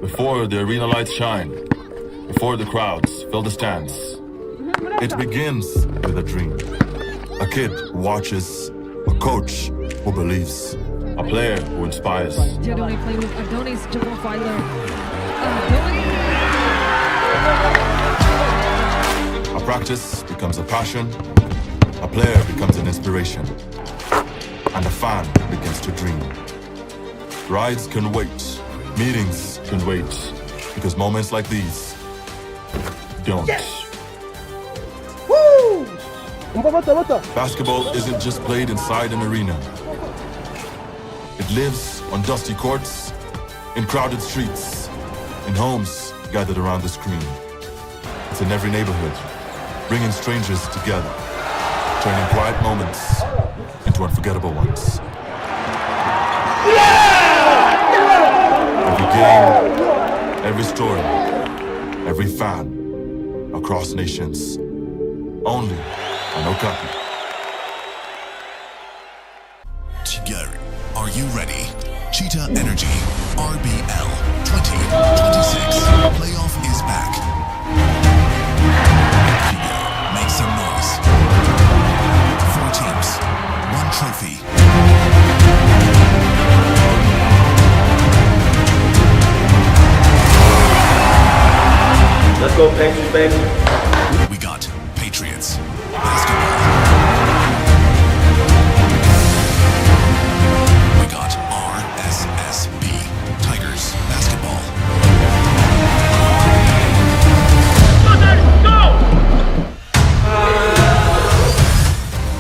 Before the arena lights shine, before the crowds fill the stands, it begins with a dream. A kid who watches, a coach who believes, a player who inspires. Adoni played with Adoni's profiler. A practice becomes a passion, a player becomes an inspiration, and a fan begins to dream. Rides can wait, meetings can wait, because moments like these don't. Yes. Woo! Basketball isn't just played inside an arena. It lives on dusty courts, in crowded streets, in homes gathered around the screen. It's in every neighborhood, bringing strangers together, turning quiet moments into unforgettable ones. Every game, every story, every fan, across nations, only on Okapi. TIGERS, are you ready? Cheetah Energy, RBL 2026. Playoff is back. TIGERS, make some noise. 4 teams, 1 trophy. Let's go, Patriots, baby. We got Patriots basketball. We got RSSB Tigers basketball.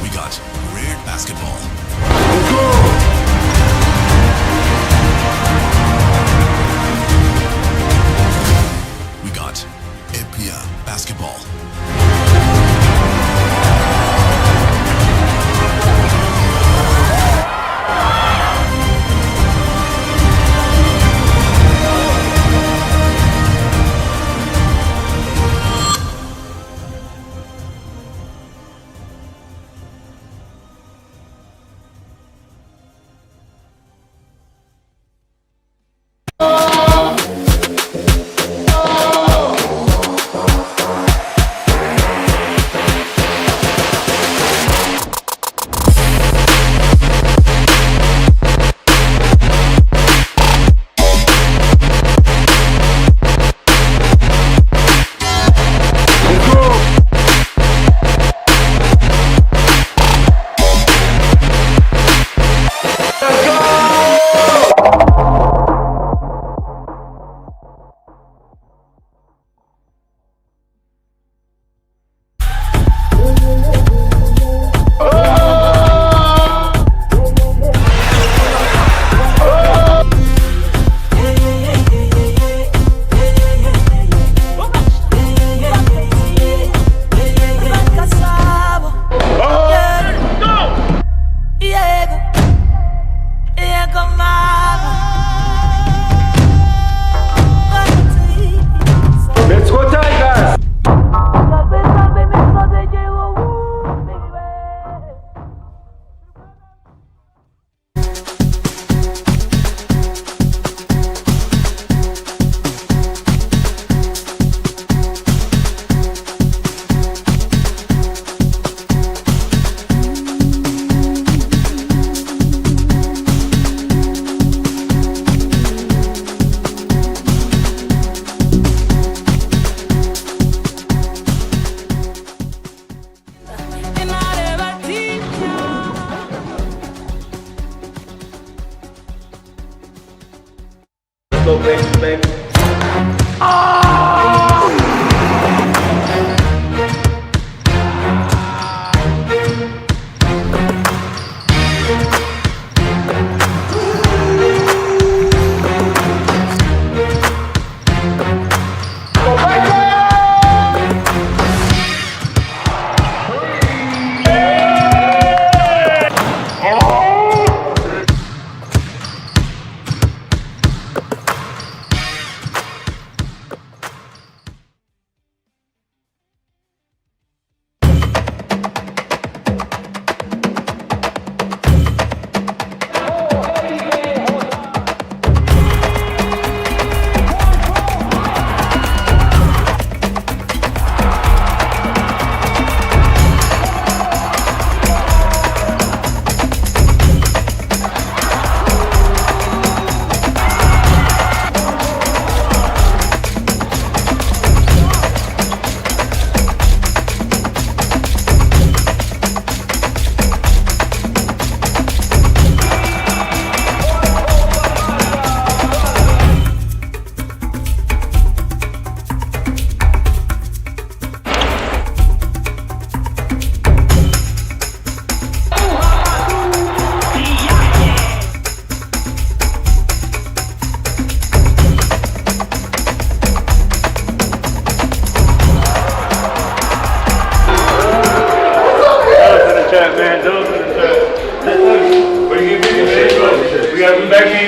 We got Rare basketball. We got APR basketball. Let's go, Tigers! Let's go, Patriots, baby.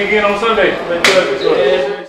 sing again on Sunday. Yeah.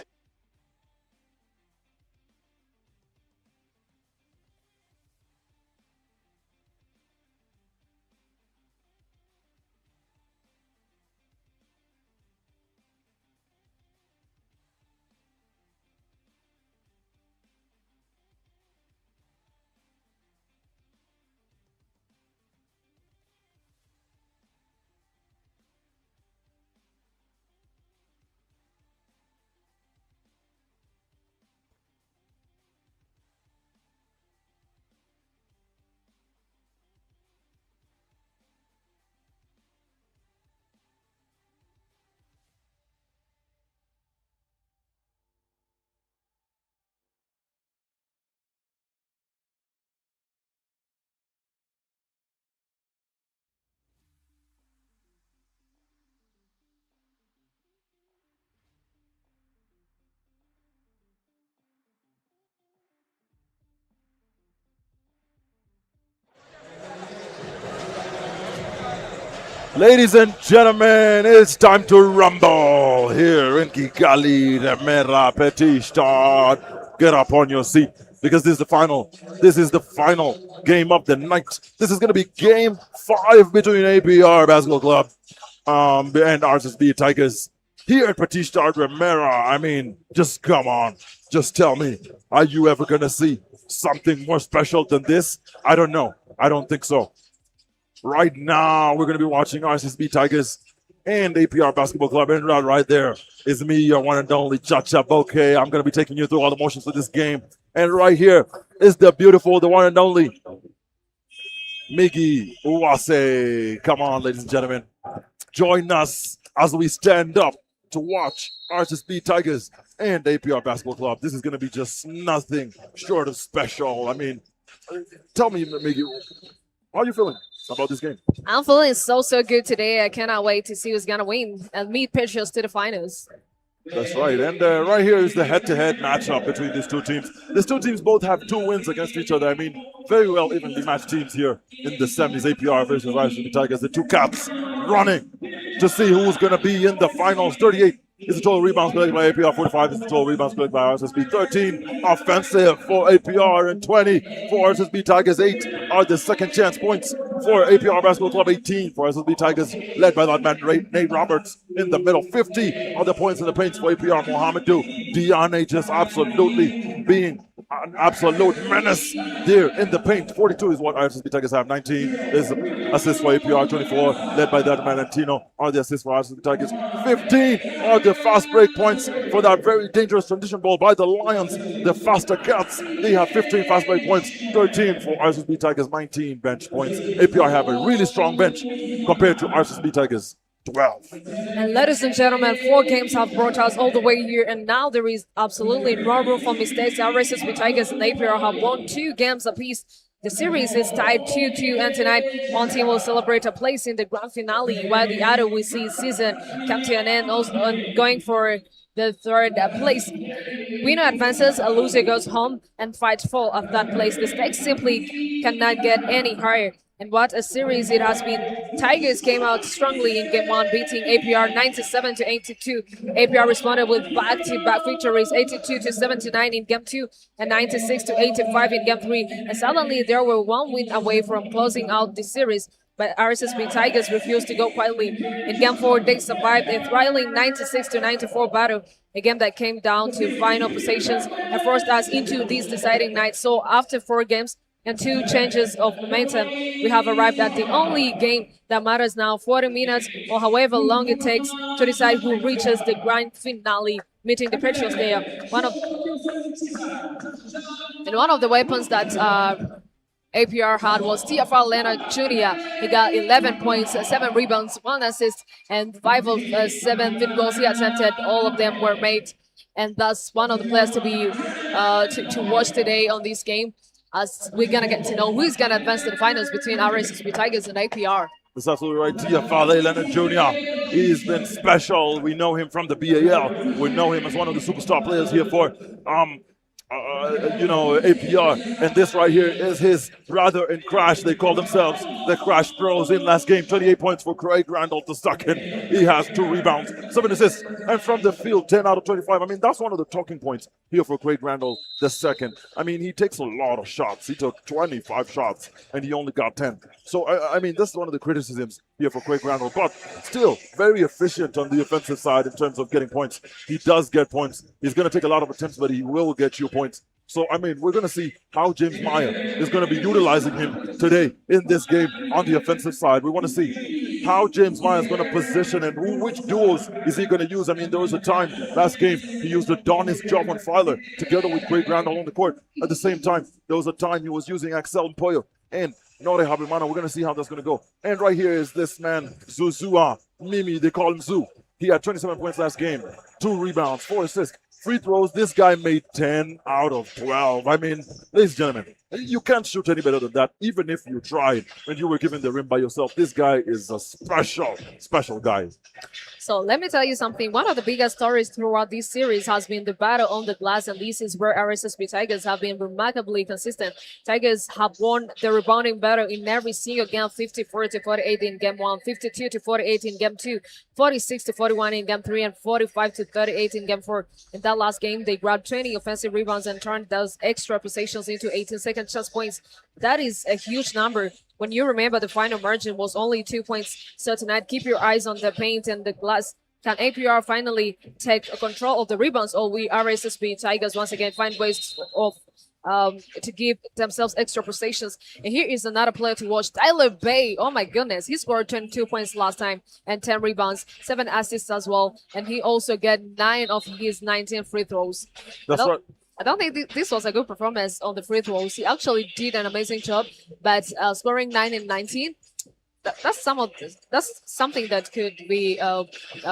Ladies and gentlemen, it's time to rumble here in Kigali, the Mera PETIT Stade. Get up on your seat because this is the final. This is the final game of the night. This is going to be game 5 between APR Basketball Club and RSSB Tigers here at PETIT Stade Remera. I mean, just come on. Just tell me, are you ever going to see something more special than this? I don't know. I don't think so. Right now, we're going to be watching RSSB Tigers and APR Basketball Club. And right there is me, your one and only Chacha Bokeh. I'm going to be taking you through all the motions of this game. And right here is the beautiful, the one and only Miggy Uwase. Come on, ladies and gentlemen. Join us as we stand up to watch RSSB Tigers and APR Basketball Club. This is going to be just nothing short of special. I mean, tell me, Miggy, how are you feeling about this game? I'm feeling so good today. I cannot wait to see who's gonna win and meet pitchers to the finals. That's right. And right here is the head-to-head matchup between these two teams. These two teams both have 2 wins against each other. I mean, very well evenly matched teams here in the semis. APR versus RSSB Tigers. The 2 caps running to see who's going to be in the finals. 38 is the total rebounds collected by APR. 45 is the total rebounds collected by RSSB. 13 offensive for APR and 20 for RSSB Tigers. 8 are the second chance points for APR Basketball Club. 18 for RSSB Tigers, led by that man Nate Roberts in the middle. 50 are the points in the paints for APR. Mohamedou Diane just absolutely being an absolute menace there in the paint. 42 is what RSSB Tigers have. 19 is assists for APR. 24, led by that man Antino, are the assists for RSSB Tigers. 15 are the fast break points for that very dangerous transition ball by the Lions. The faster Cats, they have 15 fast break points. 13 for RSSB Tigers. 19 bench points. APR have a really strong bench compared to RSSB Tigers. 12. And ladies and gentlemen, 4 games have brought us all the way here, and now there is absolutely no room for mistakes. RSSB Tigers and APR have won 2 games apiece. The series is tied 2-2, and tonight one team will celebrate a place in the grand finale, while the other will see his season come to an end, also going for the 3rd place. Winner advances, a loser goes home and fights for that place. The stakes simply cannot get any higher. And what a series it has been. Tigers came out strongly in Game 1, beating APR 97-82. APR responded with back-to-back victories, 82-79 in Game 2 and 96-85 in Game 3. And suddenly they were 1 win away from closing out the series. But RSSB Tigers refused to go quietly. In Game 4, they survived a thrilling 96-94 battle, a game that came down to final possessions and forced us into this deciding night. So after 4 games, and 2 changes of momentum, we have arrived at the only game that matters now, 40 minutes or however long it takes to decide who reaches the grand finale, meeting the Patriots there. One of the weapons that APR had was TFR Leonard Jr. He got 11 points, 7 rebounds, 1 assist, and 5 of 7 field goals he attempted. All of them were made, and that's one of the players to be to watch today on this game, as we're going to get to know who's going to advance to the finals between RSSB Tigers and APR. That's absolutely right. TFR Leonard Jr. He's been special. We know him from the BAL. We know him as one of the superstar players here for APR. And this right here is his brother in Crash. They call themselves the Crash Bros. In last game, 28 points for Craig Randall the second. He has 2 rebounds, 7 assists, and from the field, 10 out of 25. I mean, that's one of the talking points here for Craig Randall the second. I mean, he takes a lot of shots. He took 25 shots, and he only got 10. So, I mean, this is one of the criticisms here for Craig Randall, but still very efficient on the offensive side in terms of getting points. He does get points. He's going to take a lot of attempts, but he will get you points. So, I mean, we're going to see how James Maya is going to be utilizing him today in this game on the offensive side. We want to see how James Maya is going to position and which duos is he going to use. I mean, there was a time last game he used Adonis Job on Filer together with Craig Randall on the court. At the same time, there was a time he was using Axel Mpoyo and Nore Habimana. We're going to see how that's going to go. And right here is this man, Zuzua Mimi. They call him Zoo. He had 27 points last game, 2 rebounds, 4 assists. Free throws, this guy made 10 out of 12. I mean, ladies and gentlemen, you can't shoot any better than that, even if you tried when you were given the rim by yourself. This guy is a special guy. So let me tell you something. One of the biggest stories throughout this series has been the battle on the glass, and this is where RSSB Tigers have been remarkably consistent. Tigers have won the rebounding battle in every single game, 54-48 in game 1, 52-48 in game 2, 46-41 in game 3, and 45-38 in game 4. In that last game, they grabbed 20 offensive rebounds and turned those extra possessions into 18 second chance points. That is a huge number when you remember the final margin was only 2 points. So tonight, keep your eyes on the paint and the glass. Can APR finally take control of the rebounds, or we RSSB Tigers once again find ways of to give themselves extra possessions? And here is another player to watch, Tyler Bay. Oh my goodness, he scored 22 points last time and 10 rebounds, 7 assists as well, and he also got 9 of his 19 free throws. That's right. I don't think this was a good performance on the free throws. He actually did an amazing job, but scoring 9 and 19, that's something that could be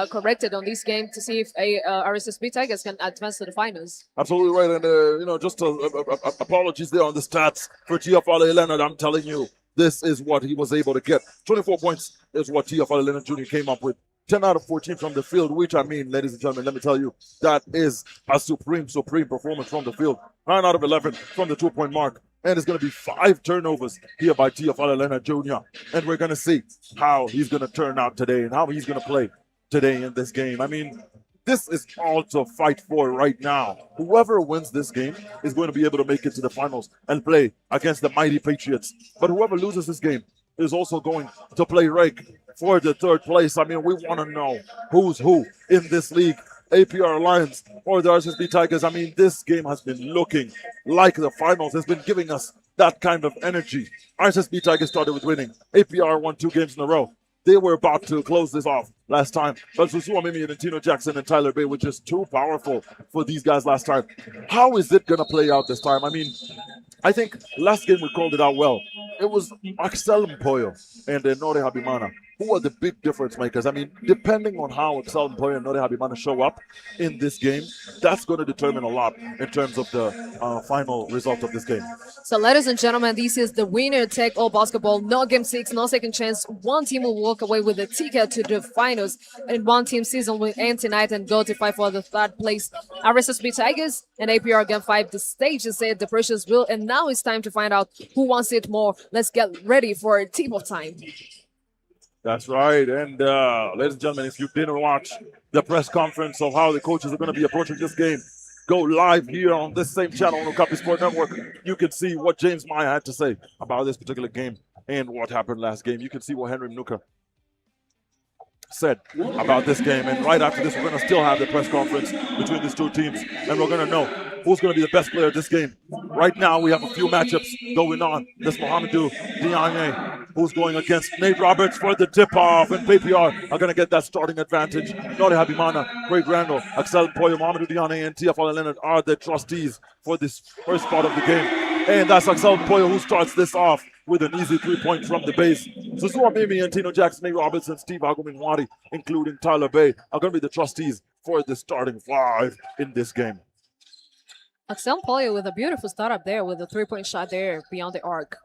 corrected on this game to see if RSSB Tigers can advance to the finals. Absolutely right. And, just apologies there on the stats for Tiafale Leonard. I'm telling you, this is what he was able to get. 24 points is what Tiafale Leonard Jr. came up with. 10 out of 14 from the field, which, I mean, ladies and gentlemen, let me tell you, that is a supreme performance from the field. 9 out of 11 from the 2-point mark. And it's going to be 5 turnovers here by Tiafale Leonard Jr. And we're going to see how he's going to turn out today and how he's going to play today in this game. I mean, this is all to fight for right now. Whoever wins this game is going to be able to make it to the finals and play against the mighty Patriots. But whoever loses this game is also going to play rake for the 3rd place. I mean, we want to know who's who in this league. APR Lions or the RSSB Tigers. I mean, this game has been looking like the finals. It's been giving us that kind of energy. RSSB Tigers started with winning. APR won 2 games in a row. They were about to close this off last time, but Susua Mimi and Tino Jackson and Tyler Bay were just too powerful for these guys last time. How is it going to play out this time? I mean, I think last game we called it out well. It was Axel Mpoyo and Nore Habimana who are the big difference makers. I mean, depending on how Axel Mpoyo and Nore Habimana show up in this game, that's going to determine a lot in terms of the final result of this game. So, ladies and gentlemen, this is the winner take all basketball. No game 6, no second chance. One team will walk away with the ticket to the finals, and one team season will end tonight and go to fight for the 3rd place. RSSB Tigers and APR Game 5. The stage is set, the pressure's built, and now it's time to find out who wants it more. Let's get ready for a tip of time. That's right. And ladies and gentlemen, if you didn't watch the press conference of how the coaches are going to be approaching this game, go live here on this same channel on Okapi Sport Network. You can see what James Maya had to say about this particular game and what happened last game. You can see what Henry Mnuka said about this game. And right after this, we're going to still have the press conference between these 2 teams, and we're going to know who's going to be the best player this game. Right now, we have a few matchups going on. This Mohamedou Diagne, who's going against Nate Roberts for the tip-off, and PPR are going to get that starting advantage. Nore Habimana, Craig Randall, Axel Mpoyo, Mohamedou Diagne, and Tiafale Leonard are the trustees for this first part of the game. And that's Axel Mpoyo who starts this off with an easy 3-point from the base. Susua Mimi and Tino Jackson, Nate Roberts, and Steve Aguminwadi, including Tyler Bay, are going to be the trustees for the starting 5 in this game. Axel Mpoyo with a beautiful startup there with a 3-point shot there beyond the arc.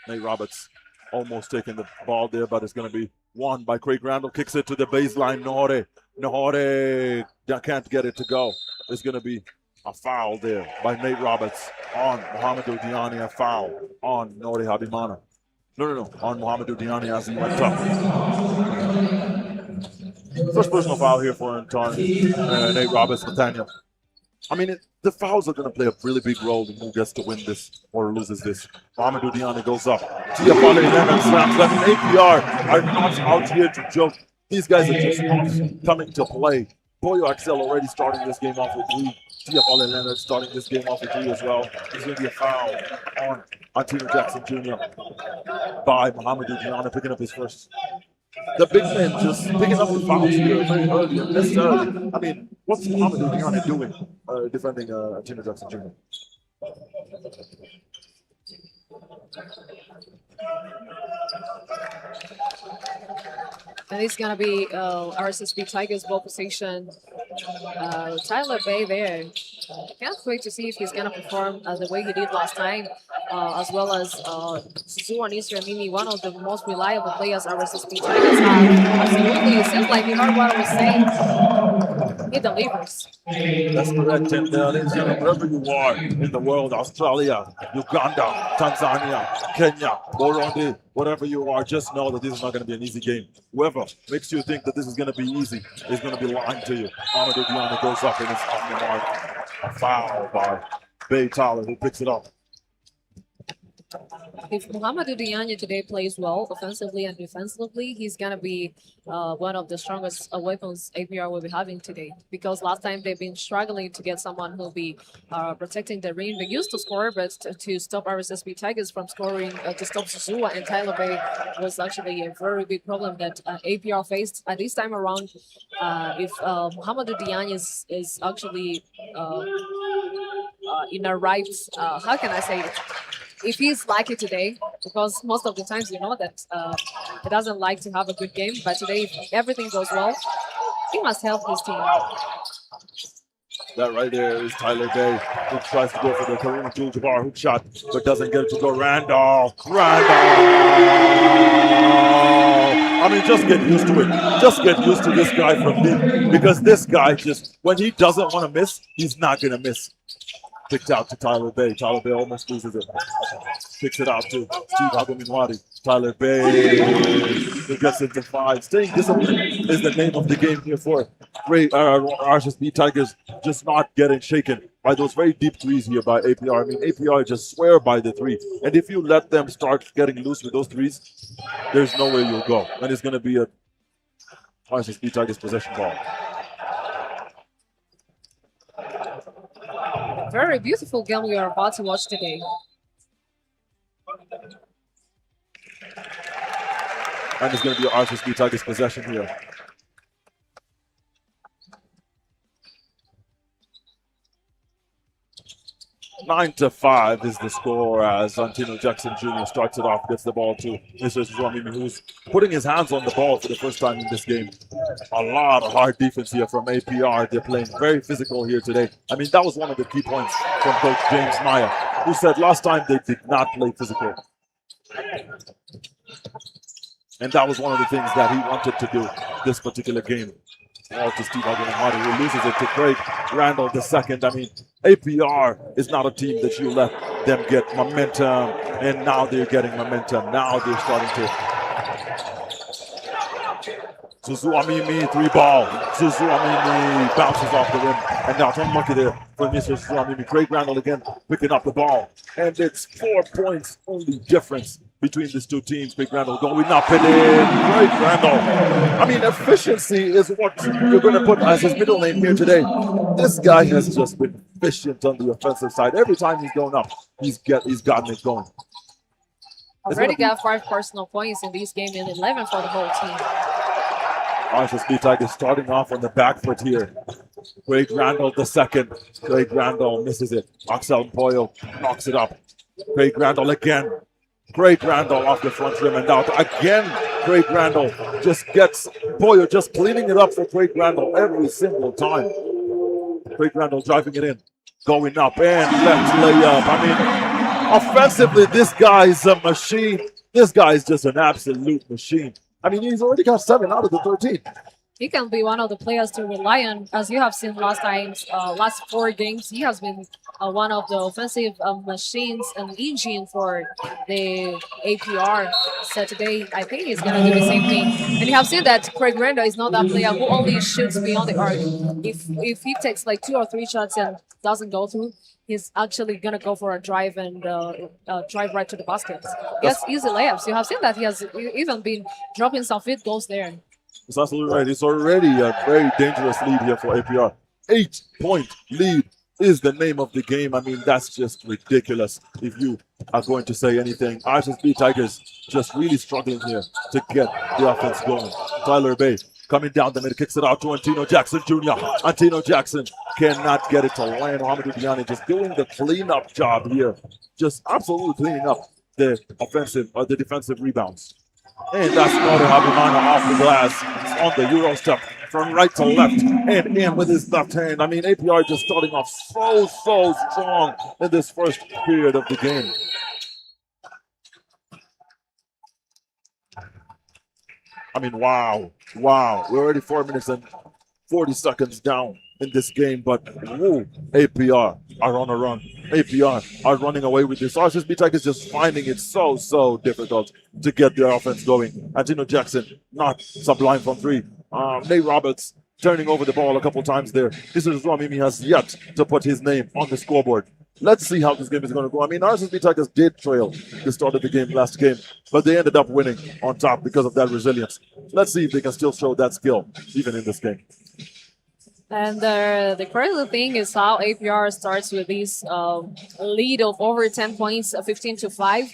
Nate Roberts almost taking the ball there, but it's going to be won by Craig Randall. Kicks it to the baseline. Nore Nahore can't get it to go. There's going to be a foul there by Nate Roberts on Mohamedou Diani, a foul on Nori Habimana. No, on Mohamedou Diani as he went up. First personal foul here for Nate Roberts, Nathaniel. I mean, the fouls are going to play a really big role in who gets to win this or loses this. Mohamedou Diani goes up. Tiafale Leonard slams. I mean, APR are not out here to joke. These guys are just not coming to play. Boyo Axel already starting this game off with 3. Tiafale Leonard starting this game off with 3 as well. There's going to be a foul on Antino Jackson Jr. by Mohamedou Diani, picking up his first. The big men just picking up the fouls here very early and necessarily. I mean, what's Mohamedou Diani doing defending Antino Jackson Jr.? And it's going to be RSSB Tigers ball position. Tyler Bay there. Can't wait to see if he's going to perform the way he did last time, as well as Suzu and Isra Mimi, one of the most reliable players RSSB Tigers have. Absolutely, it seems like you heard what I was saying. He delivers. That's correct, and ladies and gentlemen, wherever you are in the world, Australia, Uganda, Tanzania, Kenya, Burundi, whatever you are, just know that this is not going to be an easy game. Whoever makes you think that this is going to be easy is going to be lying to you. Mohamedou Diani goes up and it's off the mark. A foul by Bay Tyler, who picks it up. If Mohamedou Diani today plays well offensively and defensively, he's going to be one of the strongest weapons APR will be having today. Because last time they've been struggling to get someone who'll be protecting the ring. They used to score, but to stop RSSB Tigers from scoring, to stop Zuzua and Tyler Bay was actually a very big problem that APR faced. This time around, if Mohamedou Diani is actually in a right, how can I say it? If he's lucky today, because most of the times you know that he doesn't like to have a good game, but today if everything goes well, he must help his team. That right there is Tyler Bay, who tries to go for the Kareem Abdul-Jabbar hook shot, but doesn't get it to go. Randall! I mean, just get used to it. Just get used to this guy from deep, because this guy just, when he doesn't want to miss, he's not going to miss. Picked out to Tyler Bay. Tyler Bay almost loses it. Picks it out to Steve Agominwadi. Tyler Bay, who gets into 5. Staying disciplined is the name of the game here for great RSSB Tigers, just not getting shaken by those very deep threes here by APR. I mean, APR just swear by the 3. And if you let them start getting loose with those 3s, there's nowhere you'll go. And it's going to be a RSSB Tigers possession ball. Very beautiful game we are about to watch today. And it's going to be RSSB Tigers possession here. 9-5 is the score as Antino Jackson Jr. starts it off, gets the ball to Mr. Zuamimi, who's putting his hands on the ball for the first time in this game. A lot of hard defense here from APR. They're playing very physical here today. I mean, that was one of the key points from Coach James Maya, who said last time they did not play physical. And that was one of the things that he wanted to do this particular game. Ball to Steve Aguinaldo, who loses it to Craig Randall II. I mean, APR is not a team that you let them get momentum, and now they're getting momentum. Now they're starting to. Suzuamimi, 3-ball. Suzuamimi bounces off the rim, and now unlucky there for Mr. Suzuamimi. Craig Randall again picking up the ball, and it's 4 points only difference between these two teams. Craig Randall going up and in. Craig Randall. I mean, efficiency is what you're going to put as his middle name here today. This guy has just been efficient on the offensive side. Every time he's going up, he's gotten it going. Already got 5 personal points in this game and 11 for the whole team. RSSB Tigers starting off on the back foot here. Craig Randall II. Craig Randall misses it. Axel Mpoyo knocks it up. Craig Randall again. Craig Randall off the front rim and out. Again, Craig Randall just gets Boyer just cleaning it up for Craig Randall every single time. Craig Randall driving it in, going up and left layup. I mean, offensively, this guy is a machine. This guy is just an absolute machine. I mean, he's already got 7 out of the 13. he can be one of the players to rely on, as you have seen last 4 games. He has been one of the offensive machines and engine for the APR. So today, I think he's gonna do the same thing. And you have seen that Craig Render is not that player who only shoots beyond the arc. If he takes like 2 or 3 shots and doesn't go through, he's actually gonna go for a drive and drive right to the basket. He has easy layups. You have seen that he has even been dropping some field goals there. It's absolutely right. It's already a very dangerous lead here for APR. 8-point lead is the name of the game. I mean, that's just ridiculous if you are going to say anything. RSSB Tigers just really struggling here to get the offense going. Tyler Bay coming down the middle, kicks it out to Antino Jackson Jr. Antino Jackson cannot get it to land. Mohamed Diani just doing the cleanup job here. Just absolutely cleaning up the offensive or the defensive rebounds. And that's Noto Habimana off the glass on the Euro step from right to left and in with his left hand. I mean, APR just starting off so strong in this first period of the game. I mean, wow. We're already 4 minutes and 40 seconds down in this game, but whoa, APR are on a run. APR are running away with this. RSSB Tigers just finding it so difficult to get their offense going. Antino Jackson not sublime from 3. Nate Roberts turning over the ball a couple times there. This is Mimi has yet to put his name on the scoreboard. Let's see how this game is going to go. I mean, RSSB Tigers did trail the start of the game last game, but they ended up winning on top because of that resilience. Let's see if they can still show that skill even in this game. And the crazy thing is how APR starts with this lead of over 10 points, 15-5.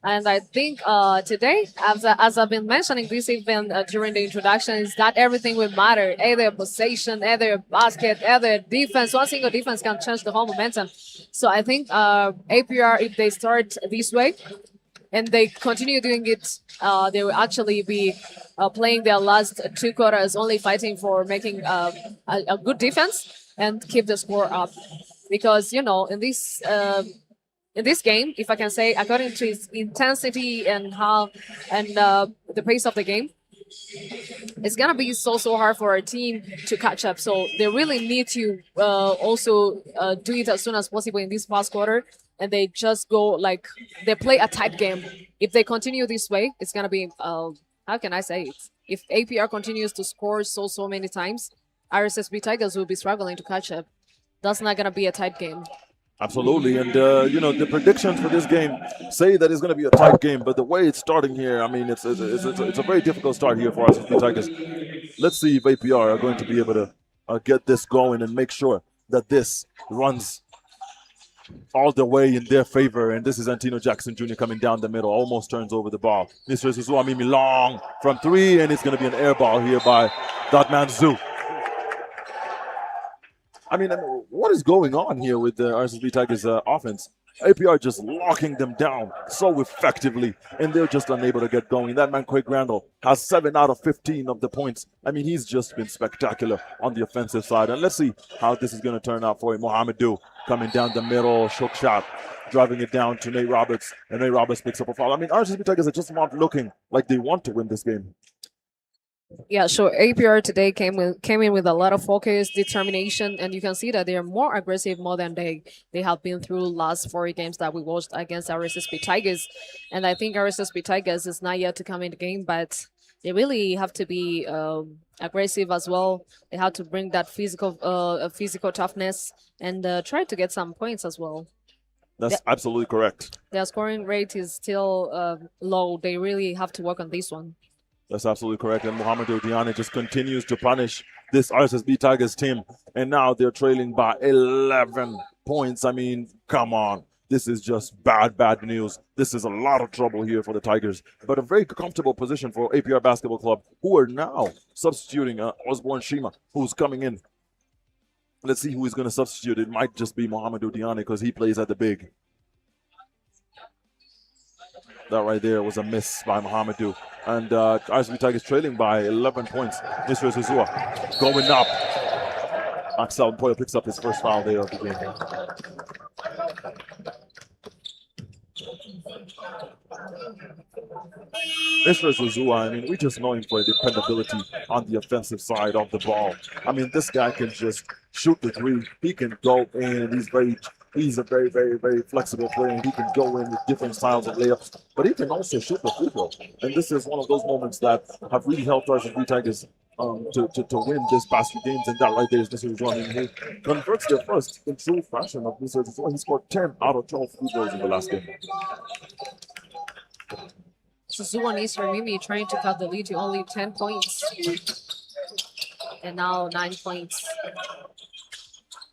And I think today, as I've been mentioning this even during the introduction, is that everything will matter. Either possession, either basket, either defense. One single defense can change the whole momentum. So I think APR, if they start this way and they continue doing it, they will actually be playing their last 2 quarters only fighting for making a good defense and keep the score up. Because, you know, in this game, if I can say, according to its intensity and the pace of the game, it's gonna be so hard for a team to catch up. So they really need to also do it as soon as possible in this past quarter, and they just go like they play a tight game. If they continue this way, it's gonna be how can I say it? If APR continues to score so many times, RSSB Tigers will be struggling to catch up. That's not gonna be a tight game. Absolutely, and you know, the predictions for this game say that it's going to be a tight game, but the way it's starting here, I mean, it's a very difficult start here for us as the Tigers. Let's see if APR are going to be able to get this going and make sure that this runs all the way in their favor. And this is Antino Jackson Jr. coming down the middle, almost turns over the ball. Mr. Suzuamimi long from 3, and it's going to be an air ball here by that man Zoo. I mean, what is going on here with the RSSB Tigers offense? APR just locking them down so effectively, and they're just unable to get going. That man, Craig Randall, has 7 out of 15 of the points. I mean, he's just been spectacular on the offensive side. And let's see how this is going to turn out for him. Mohamedou coming down the middle, shook shot, driving it down to Nate Roberts, and Nate Roberts picks up a foul. I mean, RSSB Tigers are just not looking like they want to win this game. Yeah, sure. APR today came in with a lot of focus, determination, and you can see that they are more aggressive more than they have been through last 4 games that we watched against RSSB Tigers. And I think RSSB Tigers is not yet to come in the game, but they really have to be aggressive as well. They have to bring that physical toughness and try to get some points as well. That's absolutely correct. Their scoring rate is still low. They really have to work on this one. That's absolutely correct. And Mohamedou Diane just continues to punish this RSSB Tigers team. And now they're trailing by 11 points. I mean, come on. This is just bad news. This is a lot of trouble here for the Tigers. But a very comfortable position for APR Basketball Club, who are now substituting Osborne Shima, who's coming in. Let's see who is going to substitute. It might just be Mohamedou Diane because he plays at the big. That right there was a miss by Mohamedou. And RSSB Tigers trailing by 11 points. Mr. Zuzua going up. Axel Poyle picks up his first foul there of the game. Mr. Zuzua, I mean, we just know him for dependability on the offensive side of the ball. I mean, this guy can just shoot the three. He can go in. He's a very, very, very flexible player, and he can go in with different styles of layups, but he can also shoot the free throw. And this is one of those moments that have really helped RSSB Tigers to win this past few games, and that right there is Mr. Zuzua, who converts their first in true fashion of Mr. Zuzua. He scored 10 out of 12 free throws in the last game. Zuzua needs Mimi trying to cut the lead to only 10 points. And now 9 points.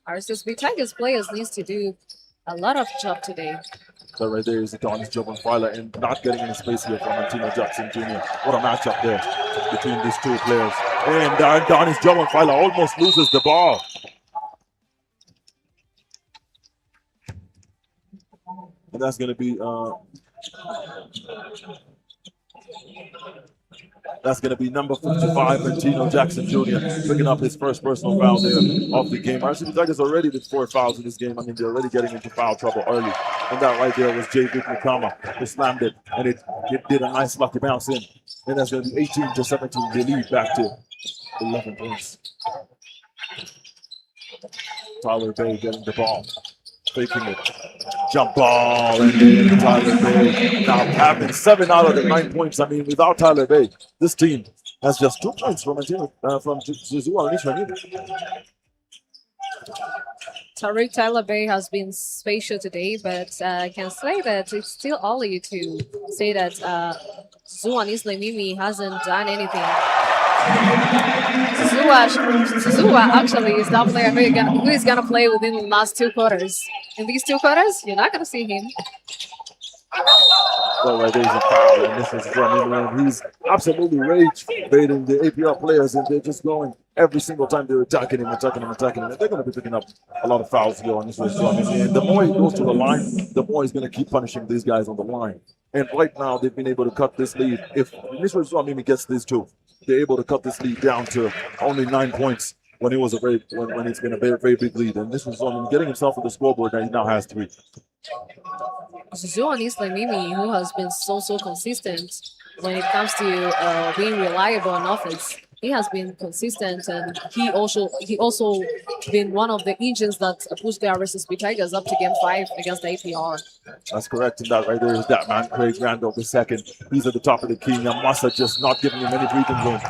RSSB Tigers players needs to do a lot of job today. So right there is Adonis Jobanfila, and not getting any space here from Antino Jackson Jr. What a matchup there between these two players. And Adonis Jobanfila almost loses the ball. And that's going to be number 55, Antino Jackson Jr. picking up his first personal foul there of the game. RSSB Tigers already with 4 fouls in this game. I mean, they're already getting into foul trouble early. And that right there was J. Vic Mukama who slammed it, and it did a nice lucky bounce in. And that's going to be 18-17. They lead back to 11 points. Tyler Bay getting the ball, faking it. Jump ball, and then Tyler Bay now having 7 out of the 9 points. I mean, without Tyler Bay, this team has just 2 points from Zuzua and Ishmael. Tariq Tyler Bay has been spatial today, but I can say that it's still early to say that Zuzua Nislemimi hasn't done anything. Zuzua actually is that player who is gonna play within the last 2 quarters. In these 2 quarters, you're not gonna see him. Well, right there's a foul, and this is running around. He's absolutely rage baiting the APR players, and they're just going every single time they're attacking him. And they're going to be picking up a lot of fouls here on this race. And the more he goes to the line, the more he's going to keep punishing these guys on the line. And right now, they've been able to cut this lead. If Mr. Swamimi gets these 2, they're able to cut this lead down to only 9 points when it was when it's been a very, very big lead. And this was getting himself on the scoreboard, and he now has 3. Zuzua Nislemimi, who has been so consistent when it comes to being reliable on offense. He has been consistent, and he also been one of the engines that pushed the RSSB Tigers up to Game 5 against the APR. That's correct, and that right there is that man, Craig Randall II. He's at the top of the key. Nyamwasa just not giving him any breathing room.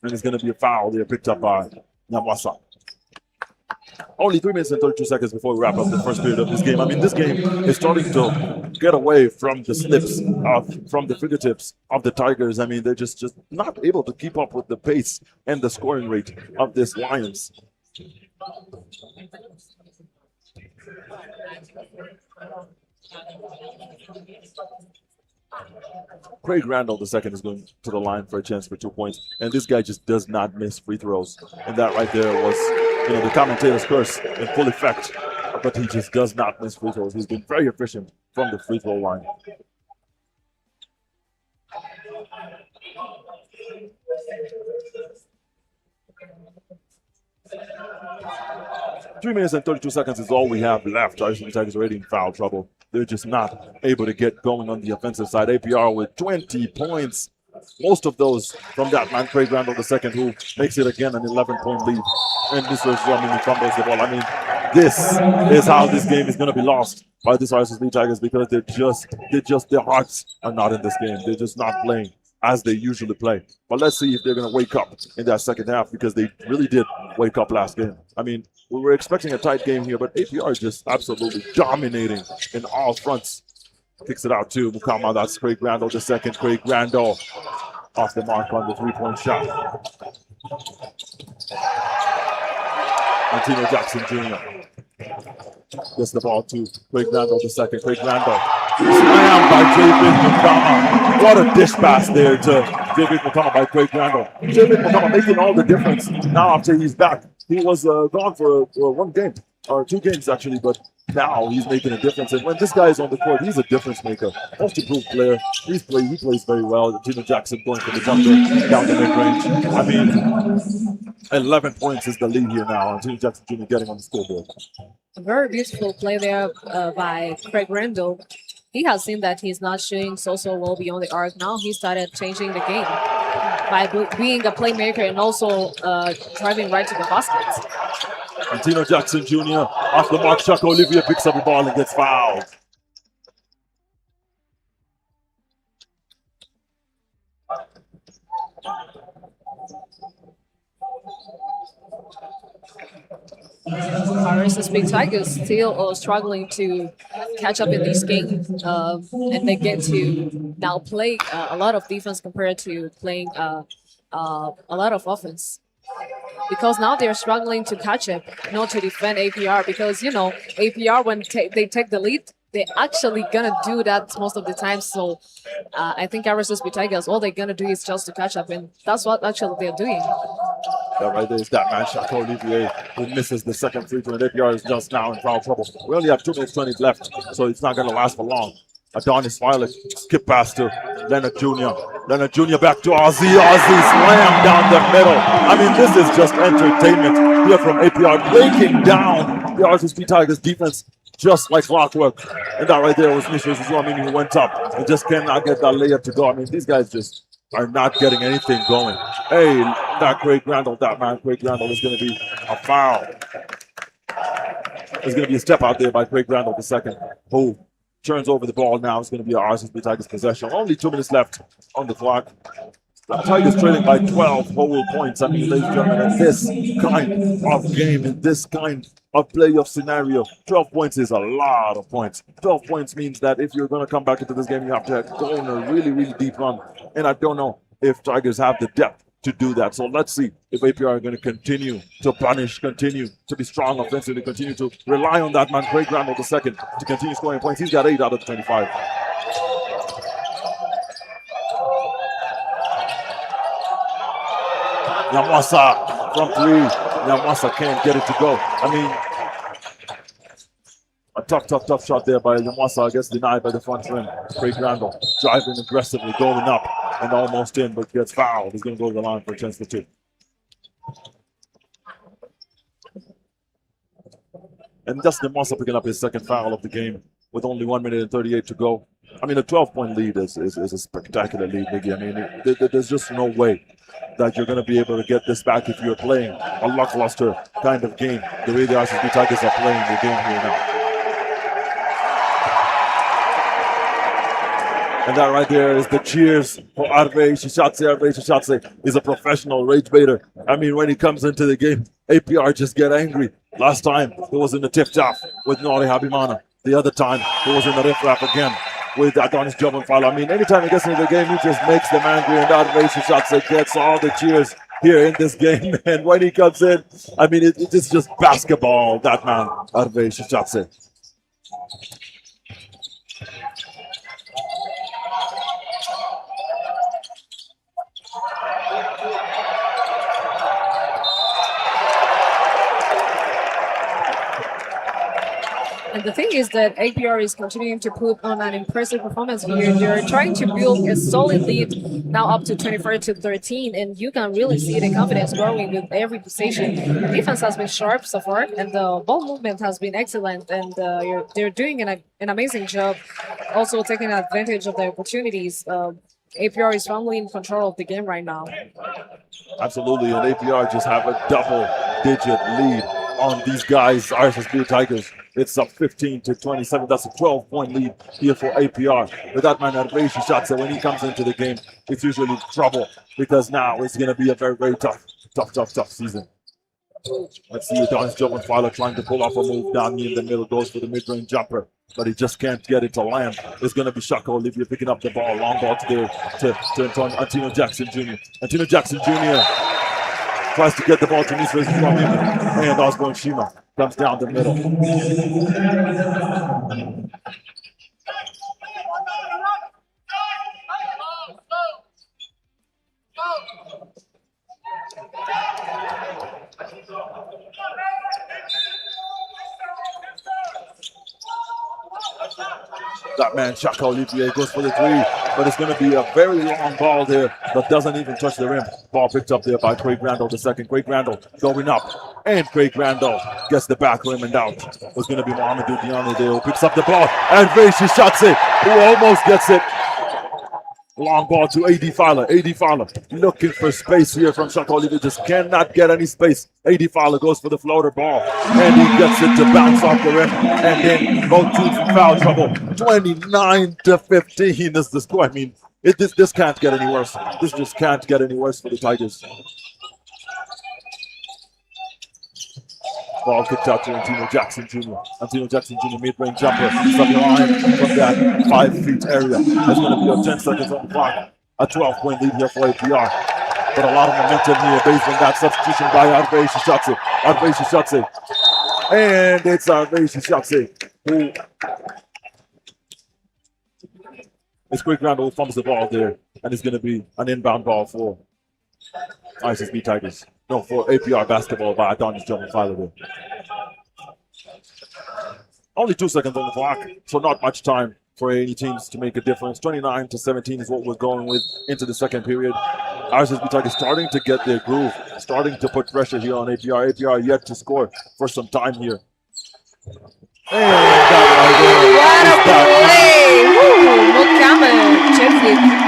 And it's going to be a foul there picked up by Nyamwasa. Only 3 minutes and 32 seconds before we wrap up the first period of this game. I mean, this game is starting to get away from the slips, from the fingertips of the Tigers. I mean, they're just not able to keep up with the pace and the scoring rate of this Lions. Craig Randall II is going to the line for a chance for 2 points, and this guy just does not miss free throws. And that right there was, the commentator's curse in full effect. But he just does not miss free throws. He's been very efficient from the free throw line. Three minutes and 32 seconds is all we have left. RSSB Tigers already in foul trouble. They're just not able to get going on the offensive side. APR with 20 points. Most of those from that man, Craig Randall II, who makes it again an 11-point lead. And this was when he fumbles the ball. I mean, this is how this game is going to be lost by this RSSB Tigers, because their hearts are not in this game. They're just not playing as they usually play. But let's see if they're going to wake up in that second half, because they really did wake up last game. I mean, we were expecting a tight game here, but APR is just absolutely dominating in all fronts. Kicks it out to Mukama. That's Craig Randall II. Craig Randall off the mark on the 3-point shot. Antino Jackson Jr. Gets the ball to Craig Randall II. Craig Randall slammed by J. Vic Mukama. What a dish pass there to J. Vic Mukama by Craig Randall. J. Vic Mukama making all the difference now after he's back. He was gone for 1 game, or 2 games actually, but now he's making a difference. And when this guy is on the court, he's a difference maker. Most improved player. He plays very well. Gino Jackson going for the jumper down the mid-range. I mean, 11 points is the lead here now. Gino Jackson Jr. getting on the scoreboard. A very beautiful play there by Craig Randall. he has seen that he's not shooting so well beyond the arc. Now he started changing the game by being a playmaker and also driving right to the basket. Antino Jackson Jr. off the mark. Shaka Olivier picks up the ball and gets fouled. RSSB Tigers still struggling to catch up in this game, and they get to now play a lot of defense compared to playing a lot of offense. Because now they're struggling to catch up, not to defend APR. Because you know APR, when they take the lead, they're actually gonna do that most of the time. So I think RSSB Tigers, all they're gonna do is just to catch up, and that's what actually they're doing. That right there is that man, Shaka Olivier, who misses the second free throw, and APR is just now in foul trouble. We only have 2 minutes 20 left, so it's not going to last for long. Adonis Violet, skip pass to Leonard Jr. Leonard Jr. back to Ozzy. Ozzy slam down the middle. I mean, this is just entertainment here from APR, breaking down the RSSB Tigers defense just like clockwork. And that right there was Mishra Zuzwamini who went up and just cannot get that layup to go. I mean, these guys just are not getting anything going. Hey, that Craig Randall, that man, Craig Randall is going to be a foul. There's going to be a step out there by Craig Randall II, who turns over the ball now. It's going to be a RSSB Tigers possession. Only 2 minutes left on the clock. The Tigers trailing by 12 whole points. I mean, ladies and gentlemen, in this kind of game, in this kind of playoff scenario, 12 points is a lot of points. 12 points means that if you're going to come back into this game, you have to go on a really deep run. And I don't know if Tigers have the depth to do that. So let's see if APR are going to continue to punish, continue to be strong offensively, continue to rely on that man, Craig Randall II, to continue scoring points. He's got 8 out of 25. Nyamwasa from 3. Nyamwasa can't get it to go. I mean, a tough shot there by Nyamwasa. I guess denied by the front rim. Craig Randall driving aggressively, going up and almost in, but gets fouled. He's going to go to the line for a chance for 2. And Dustin Nyamwasa picking up his second foul of the game with only 1 minute and 38 to go. I mean, a 12-point lead is a spectacular lead, Miggy. I mean, there's just no way that you're going to be able to get this back if you're playing a lackluster kind of game, the way the RSSB Tigers are playing the game here now. And that right there is the cheers for RB Shishatse. RB Shishatse is a professional rage baiter. I mean, when he comes into the game, APR just get angry. Last time, it was in the tip-top with Nori Habimana. The other time, it was in the riff-raff again with Adonis Jobanfalo. I mean, anytime he gets into the game, he just makes them angry, and RB Shishatse gets all the cheers here in this game. And when he comes in, I mean, it's just basketball, that man, RB Shishatse. And the thing is that APR is continuing to put on an impressive performance here. They're trying to build a solid lead now up to 24-13, and you can really see the confidence growing with every possession. The defense has been sharp so far, and the ball movement has been excellent, and they're doing an amazing job, also taking advantage of the opportunities. APR is firmly in control of the game right now. Absolutely, and APR just have a double-digit lead on these guys, RSSB Tigers. It's up 15-27. That's a 12-point lead here for APR. With that man, RB Shishatse, when he comes into the game, it's usually trouble because now it's going to be a very tough season. Let's see Adonis Jobanfalo trying to pull off a move down in the middle, goes for the mid-range jumper, but he just can't get it to land. It's going to be Shaka Olivier picking up the ball. Long ball to Antino Jackson Jr. Antino Jackson Jr. tries to get the ball to Nisra Zuzwamini, and Osborne Shima comes down the middle. That man, Shaka Olivier, goes for the 3, but it's going to be a very long ball there that doesn't even touch the rim. Ball picked up there by Craig Randall II. Craig Randall going up. And Craig Randall gets the back rim and out. Was going to be Mohamedou Dione there who picks up the ball. And Vaishi Shatse, who almost gets it. Long ball to AD Fowler. AD Fowler looking for space here from Shaka Olivier. Just cannot get any space. AD Fowler goes for the floater ball. And he gets it to bounce off the rim. And then both teams in foul trouble. 29-15 is the score. I mean, this can't get any worse. This just can't get any worse for the Tigers. Ball kicked out to Antino Jackson Jr. Antino Jackson Jr. mid-range jumper. From the line from that 5 feet area. That's going to be a 10 seconds on the clock. A 12-point lead here for APR. But a lot of momentum here based on that substitution by Arveishi Shatse. Arveishi Shatse. And it's Arveishi Shatse who is quick round who fumbles the ball there. And it's going to be an inbound ball for RSSB Tigers. No, for APR basketball by Adonis John Fowler. Only 2 seconds on the clock, so not much time for any teams to make a difference. 29-17 is what we're going with into the second period. RSSB Tigers starting to get their groove, starting to put pressure here on APR. APR yet to score for some time here. And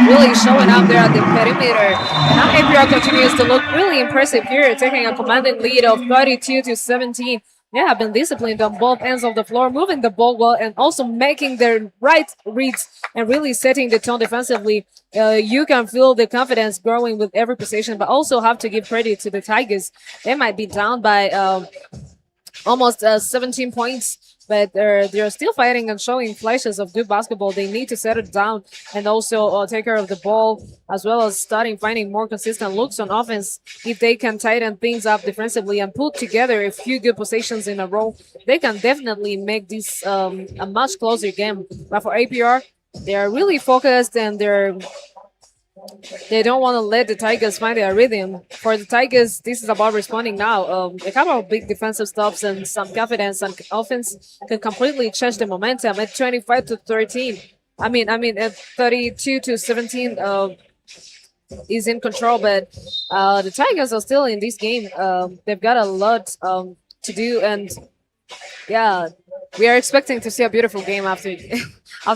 really showing up there at the perimeter. And now APR continues to look really impressive here, taking a commanding lead of 32-17. They have been disciplined on both ends of the floor, moving the ball well and also making their right reads and really setting the tone defensively. You can feel the confidence growing with every possession, but also have to give credit to the Tigers. They might be down by almost 17 points. But they're still fighting and showing flashes of good basketball. They need to settle down and also take care of the ball, as well as finding more consistent looks on offense. If they can tighten things up defensively and put together a few good possessions in a row, they can definitely make this a much closer game. But for APR, they are really focused and they don't want to let the Tigers find their rhythm. For the Tigers, this is about responding now. A couple of big defensive stops and some confidence and offense can completely change the momentum. At 25-13, I mean, at 32-17 is in control, but the Tigers are still in this game. They've got a lot to do, and yeah, we are expecting to see a beautiful game after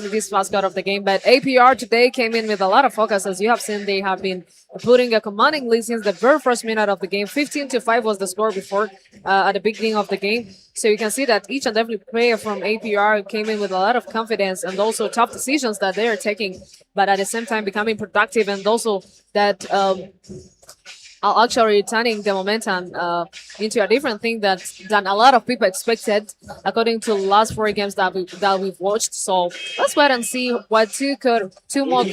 this last cut of the game. But APR today came in with a lot of focus. As you have seen, they have been putting a commanding lead since the very first minute of the game. 15-5 was the score before at the beginning of the game. So you can see that each and every player from APR came in with a lot of confidence and also tough decisions that they are taking, but at the same time becoming productive, and also that are actually turning the momentum into a different thing than a lot of people expected, according to the last 4 games that we've watched. So let's wait and see what 3 more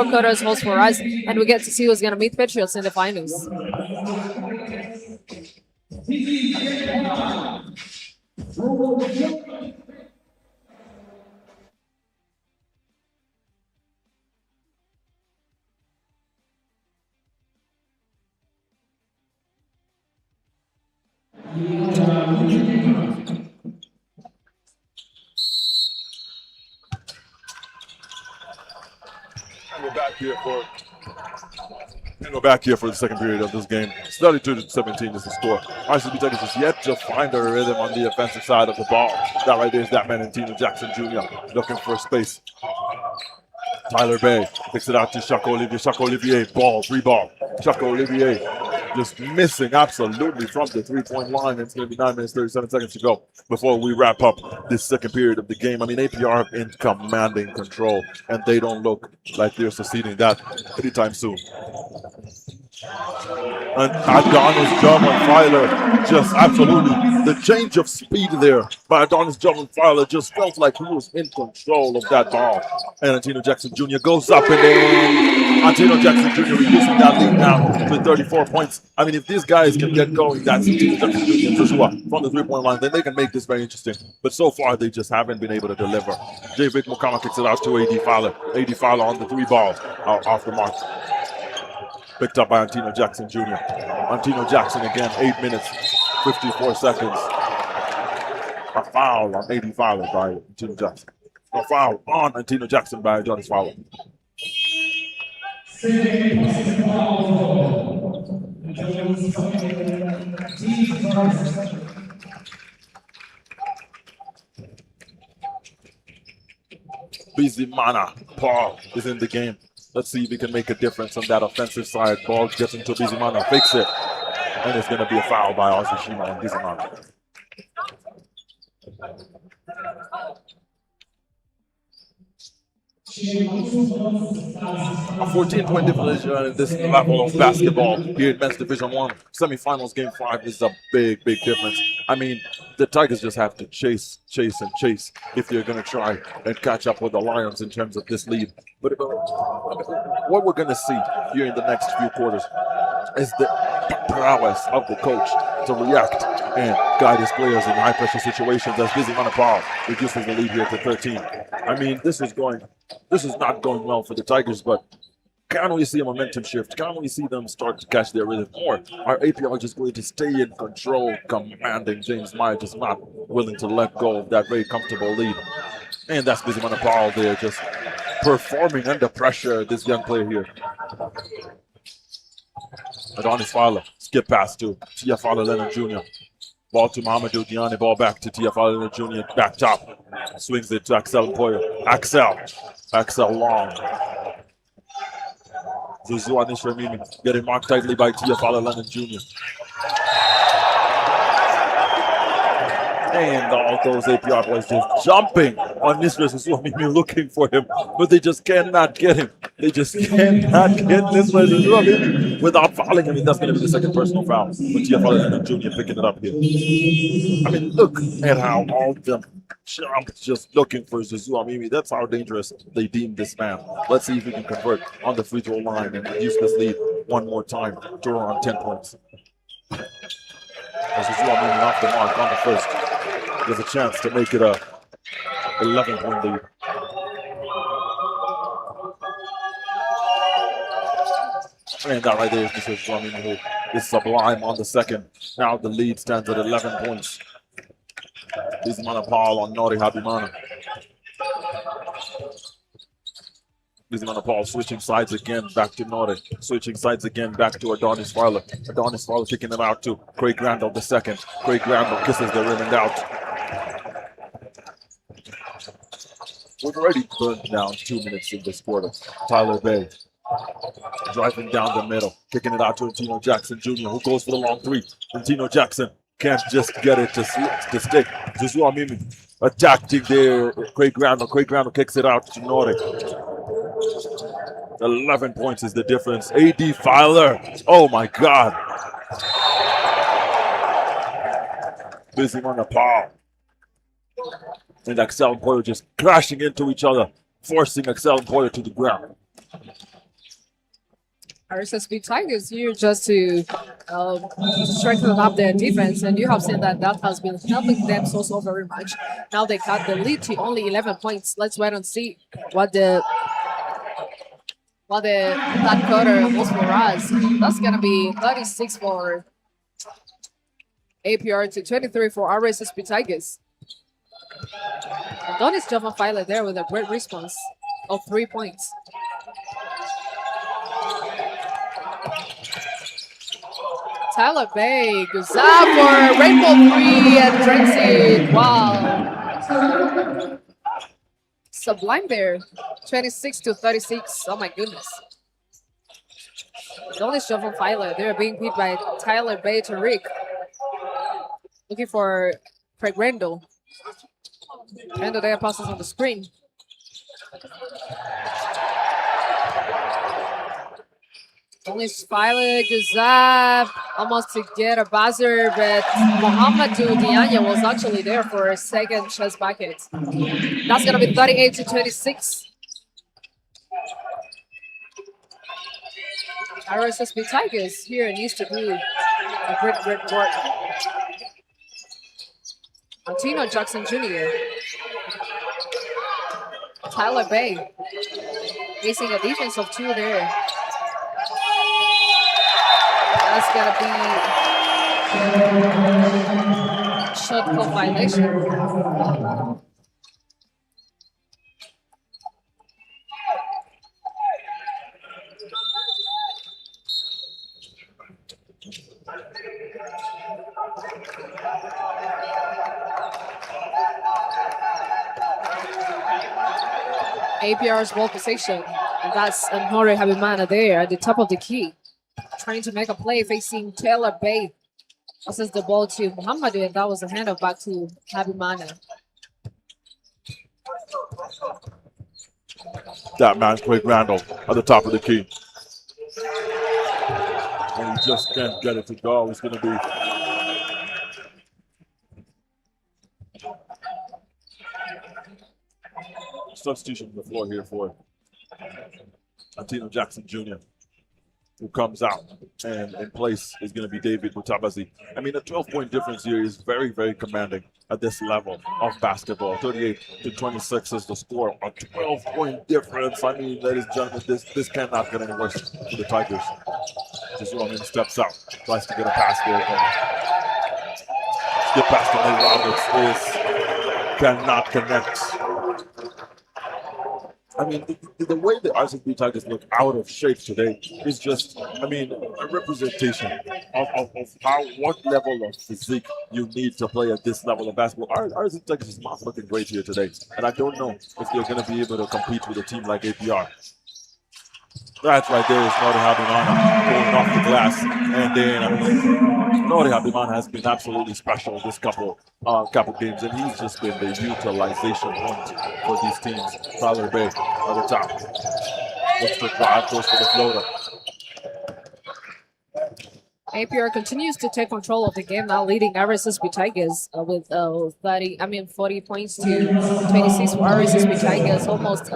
quarters holds for us, and we get to see who's going to meet Patriots in the finals. We're back here for the second period of this game. It's 32-17 is the score. RSSB Tigers is yet to find their rhythm on the offensive side of the ball. That right there is that man, Antino Jackson Jr. looking for space. Tyler Bay picks it out to Shaka Olivier. Shaka Olivier, ball, 3 ball. Shaka Olivier just missing absolutely from the 3-point line. It's going to be 9 minutes, 37 seconds to go before we wrap up this second period of the game. I mean, APR in commanding control, and they don't look like they're succeeding that anytime soon. And Adonis Drummond-Filer just absolutely, the change of speed there by Adonis Drummond-Filer just felt like he was in control of that ball. And Antino Jackson Jr. goes up and in. Antino Jackson Jr. reducing that lead now to 34 points. I mean, if these guys can get going, that's Antino Jackson Jr. and Joshua from the 3-point line, then they can make this very interesting. But so far, they just haven't been able to deliver. J. Vic Mukama kicks it out to AD Fowler. AD Fowler on the 3 ball off the mark. Picked up by Antino Jackson Jr. Antino Jackson again, 8 minutes, 54 seconds. A foul on AD Fowler by Antino Jackson. A foul on Antino Jackson by Jonas Fowler. Busy Mana Paul is in the game. Let's see if he can make a difference on that offensive side. Ball gets into Busy Mana, fakes it, and it's going to be a foul by Azushima on Busy Mana. A 14-point differential in this level of basketball here in Men's Division 1 semifinals game 5 is a big, big difference. I mean, the Tigers just have to chase if you're going to try and catch up with the Lions in terms of this lead. But what we're going to see here in the next few quarters is the prowess of the coach to react and guide his players in high-pressure situations as Busy Manapal reduces the lead here to 13. I mean, this is not going well for the Tigers, but can we see a momentum shift? Can we see them start to catch their rhythm? Or are APR just going to stay in control, commanding? James Meyer just not willing to let go of that very comfortable lead. And that's Busy Manapal there, just performing under pressure, this young player here. Adonis Fowler, skip pass to Tia Fowler Leonard Jr. Ball to Mahamadou Diane, ball back to Tia Fowler Leonard Jr. Back top, swings it to Axel Mpoyo. Axel long. Zuzua Nishramini getting marked tightly by Tia Fowler Leonard Jr. And all those APR boys just jumping on Nisra Zuzua looking for him, but they just cannot get him. They just cannot get Nisra Zuzua without fouling him. And that's going to be the second personal foul with Tia Fowler Leonard Jr. picking it up here. I mean, look at how all of them jumped just looking for Zuzua Mimi. That's how dangerous they deem this man. Let's see if we can convert on the free throw line and reduce this lead one more time to around 10 points. As Zuzua Mimi off the mark on the first. There's a chance to make it a 11-point lead. And that right there is Mr. Zuzua Mimi, who is sublime on the second. Now the lead stands at 11 points. This is Manapal on Nori Habimana. This is Manapal switching sides again back to Nori. Switching sides again back to Adonis Fowler. Adonis Fowler kicking it out to Craig Randall the second. Craig Randall kisses the rim and out. We've already burned down 2 minutes in this quarter. Tyler Bay driving down the middle, kicking it out to Antino Jackson Jr., who goes for the long three. Antino Jackson can't just get it to stick. Zuzua Mimi attacking there. Craig Randall kicks it out to Nori. 11 points is the difference. AD Fowler. Oh my God. Busy Manapal. And Axel and Poyo just crashing into each other, forcing Axel and Poyo to the ground. RSSB Tigers here just to strengthen up their defense, and you have seen that has been helping them so very much. Now they cut the lead to only 11 points. Let's wait and see what that quarter was for us. That's gonna be 36 for APR to 23 for RSSB Tigers. Adonis Java Filer there with a great response of 3 points. Tyler Bay goes up for Rainbow 3 and drinks it. Wow. Sublime there. 26 to 36. Oh my goodness. Adonis Java Filer. They're being beat by Tyler Bay to Rick. Looking for Craig Randall. Randall there passes on the screen. Adonis Filer goes up almost to get a buzzer, but Mohamedou Diagne was actually there for a second chest bucket. That's going to be 38 to 26. RSSB Tigers here needs to do a great work. Antino Jackson Jr. Tyler Bay facing a defense of 2 there. That's gonna be shot clock violation. APR's ball position, and that's Nori Habimana there at the top of the key, trying to make a play facing Taylor Bay. Passes the ball to Muhammadu, and that was a handoff back to Habimana. That man's played Randall at the top of the key. And he just can't get it to go. It's going to be substitution on the floor here for Antino Jackson Jr., who comes out, and in place is going to be David Mutabazi. I mean, a 12-point difference here is very, very commanding at this level of basketball. 38-26 is the score. A 12-point difference. I mean, ladies and gentlemen, this cannot get any worse for the Tigers. Just Roman steps out, tries to get a pass there. Skip pass to Nate Roberts cannot connect. I mean, the way the RSSB Tigers look out of shape today is just, I mean, a representation of what level of physique you need to play at this level of basketball. RSSB Tigers is not looking great here today, and I don't know if they're going to be able to compete with a team like APR. That right there is Nori Habimana going off the glass, and then Nori Habimana has been absolutely special this couple games, and he's just been the utilization point for these teams. Tyler Bay at the top. Looks to drive, goes for the floater. APR continues to take control of the game, now leading RSSB Tigers with 40 points to 26 for RSSB Tigers, almost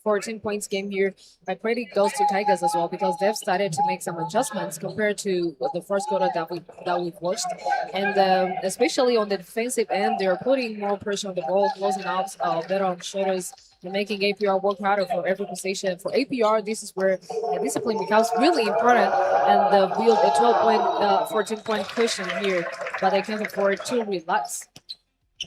14 points game here. My credit goes to Tigers as well, because they've started to make some adjustments compared to the first quarter that we've watched, and especially on the defensive end, they're putting more pressure on the ball, closing out better on shoulders, and making APR work harder for every possession. For APR, this is where discipline becomes really important, and build a 12-point, 14-point cushion here, but they can't afford to relax.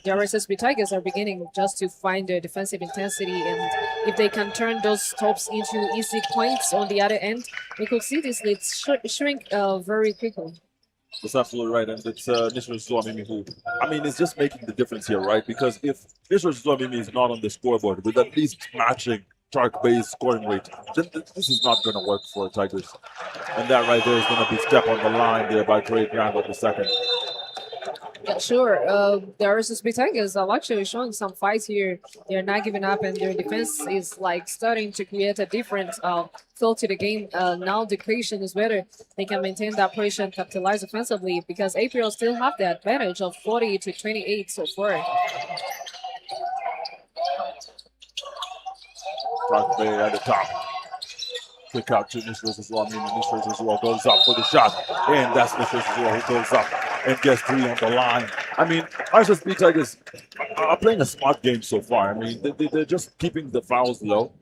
The RSSB Tigers are beginning just to find their defensive intensity, and if they can turn those stops into easy points on the other end, we could see this lead shrink very quickly. That's absolutely right, and it's Nishra Zuamimi who, I mean, it's just making the difference here, right? Because if Nishra Zuamimi is not on the scoreboard with at least matching Tark Bay's scoring rate, then this is not going to work for Tigers. And that right there is going to be step on the line there by Craig Randall II. Yeah, sure. The RSSB Tigers are actually showing some fights here. They're not giving up, and their defense is like starting to create a different feel to the game. Now the creation is better. They can maintain that pressure and capitalize offensively, because APR still have the advantage of 40-28 so far. Tark Bay at the top. Quick out to Nishra Zuamimi. Nishra Zuamimi goes up for the shot, and that's Nishra Zuamimi who goes up and gets 3 on the line. I mean, RSSB Tigers are playing a smart game so far. I mean, they're just keeping the fouls low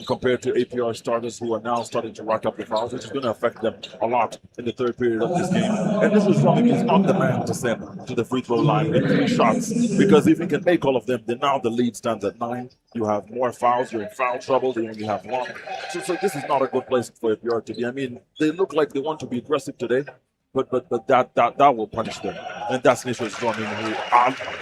compared to APR starters, who are now starting to rack up the fouls, which is going to affect them a lot in the third period of this game. And this is something he's not the man to send to the free throw line in 3 shots, because if he can make all of them, then now the lead stands at 9. You have more fouls, you're in foul trouble, they only have 1. So this is not a good place for APR to be. I mean, they look like they want to be aggressive today, but that will punish them. And that's Nishra Zuamimi, who,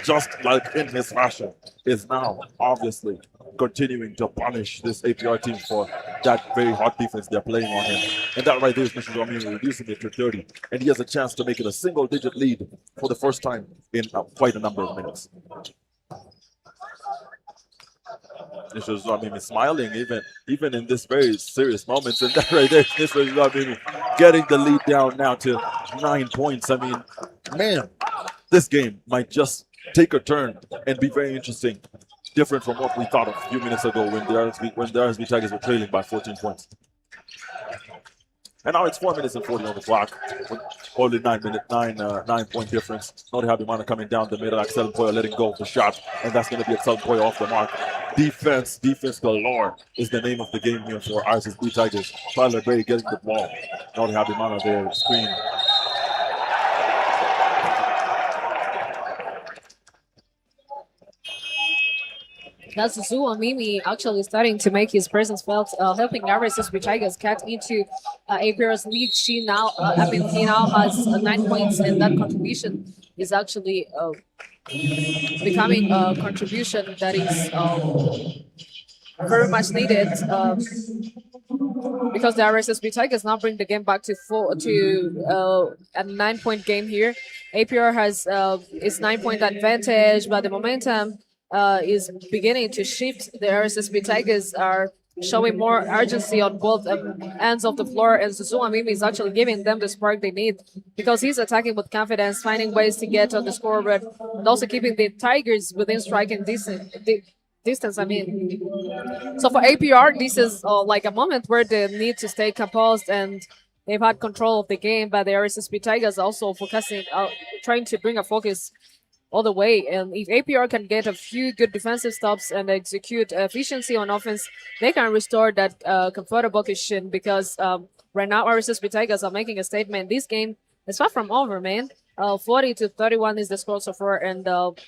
just like in his fashion, is now obviously continuing to punish this APR team for that very hot defense they're playing on him. And that right there is Nishra Zuamimi reducing it to 30. And he has a chance to make it a single-digit lead for the first time in quite a number of minutes. Nishra Zuamimi smiling even in this very serious moments, and that right there, Nishra Zuamimi getting the lead down now to 9 points. I mean, man, this game might just take a turn and be very interesting, different from what we thought a few minutes ago when the RSSB Tigers were trailing by 14 points. And now it's 4 minutes and 40 on the clock. Only 9-point difference. Nori Habimana coming down the middle. Axel Poyo letting go of the shot. And that's going to be Axel Poyo off the mark. Defense galore is the name of the game here for RSSB Tigers. Tyler Bay getting the ball. Nori Habimana there, screen. That's Zuamimi actually starting to make his presence felt, helping RSSB Tigers cut into APR's lead. He now has 9 points, and that contribution is actually becoming a contribution that is very much needed because the RSSB Tigers now bring the game back to a 9-point game here. APR has its 9-point advantage, but the momentum is beginning to shift. The RSSB Tigers are showing more urgency on both ends of the floor, and Zuzua Mimi is actually giving them the spark they need because he's attacking with confidence, finding ways to get on the scoreboard, and also keeping the Tigers within striking distance. I mean, so for APR, this is like a moment where they need to stay composed, and they've had control of the game, but the RSSB Tigers also focusing, trying to bring a focus all the way. And if APR can get a few good defensive stops and execute efficiency on offense, they can restore that comfortable position because right now RSSB Tigers are making a statement. This game is far from over, man. 40-31 is the score so far, and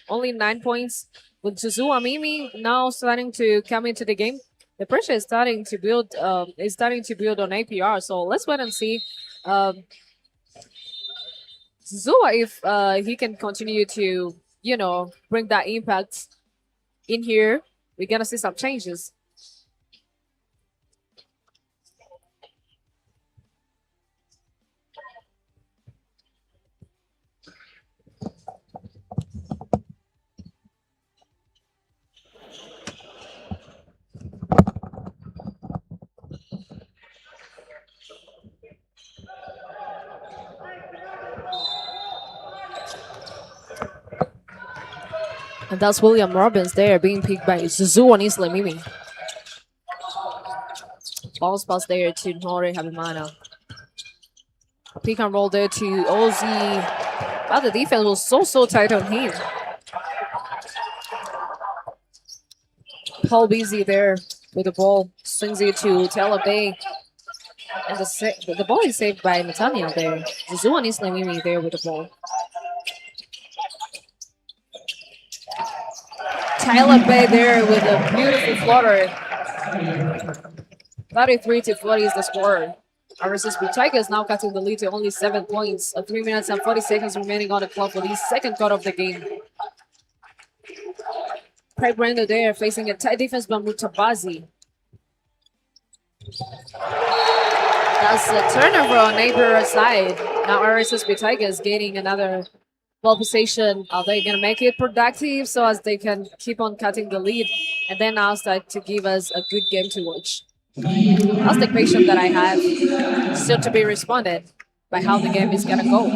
only 9 points. With Zuzua Mimi now starting to come into the game, the pressure is starting to build. On APR. So let's wait and see. Zuzua, if he can continue to, bring that impact in here, we're gonna see some changes. And that's William Robbins there being picked by Zuzua Nisle Mimi. Bounce pass there to Nori Habimana. Pick and roll there to Ozzy. Wow, the defense was so tight on him. Paul Beasley there with the ball. Swings it to Taylor Bay. And the ball is saved by Nathaniel there. Zuzua Nisle Mimi there with the ball. Tyler Bay there with a beautiful floater. 33-40 is the score. RSSB Tigers now cutting the lead to only 7 points. 3 minutes and 40 seconds remaining on the clock for the second quarter of the game. Craig Brando there facing a tight defense by Mutabazi. That's a turnover on neighbor side. Now RSSB Tigers gaining another ball possession. Are they going to make it productive so as they can keep on cutting the lead and then now start to give us a good game to watch? That's the question that I have, still to be responded by how the game is going to go.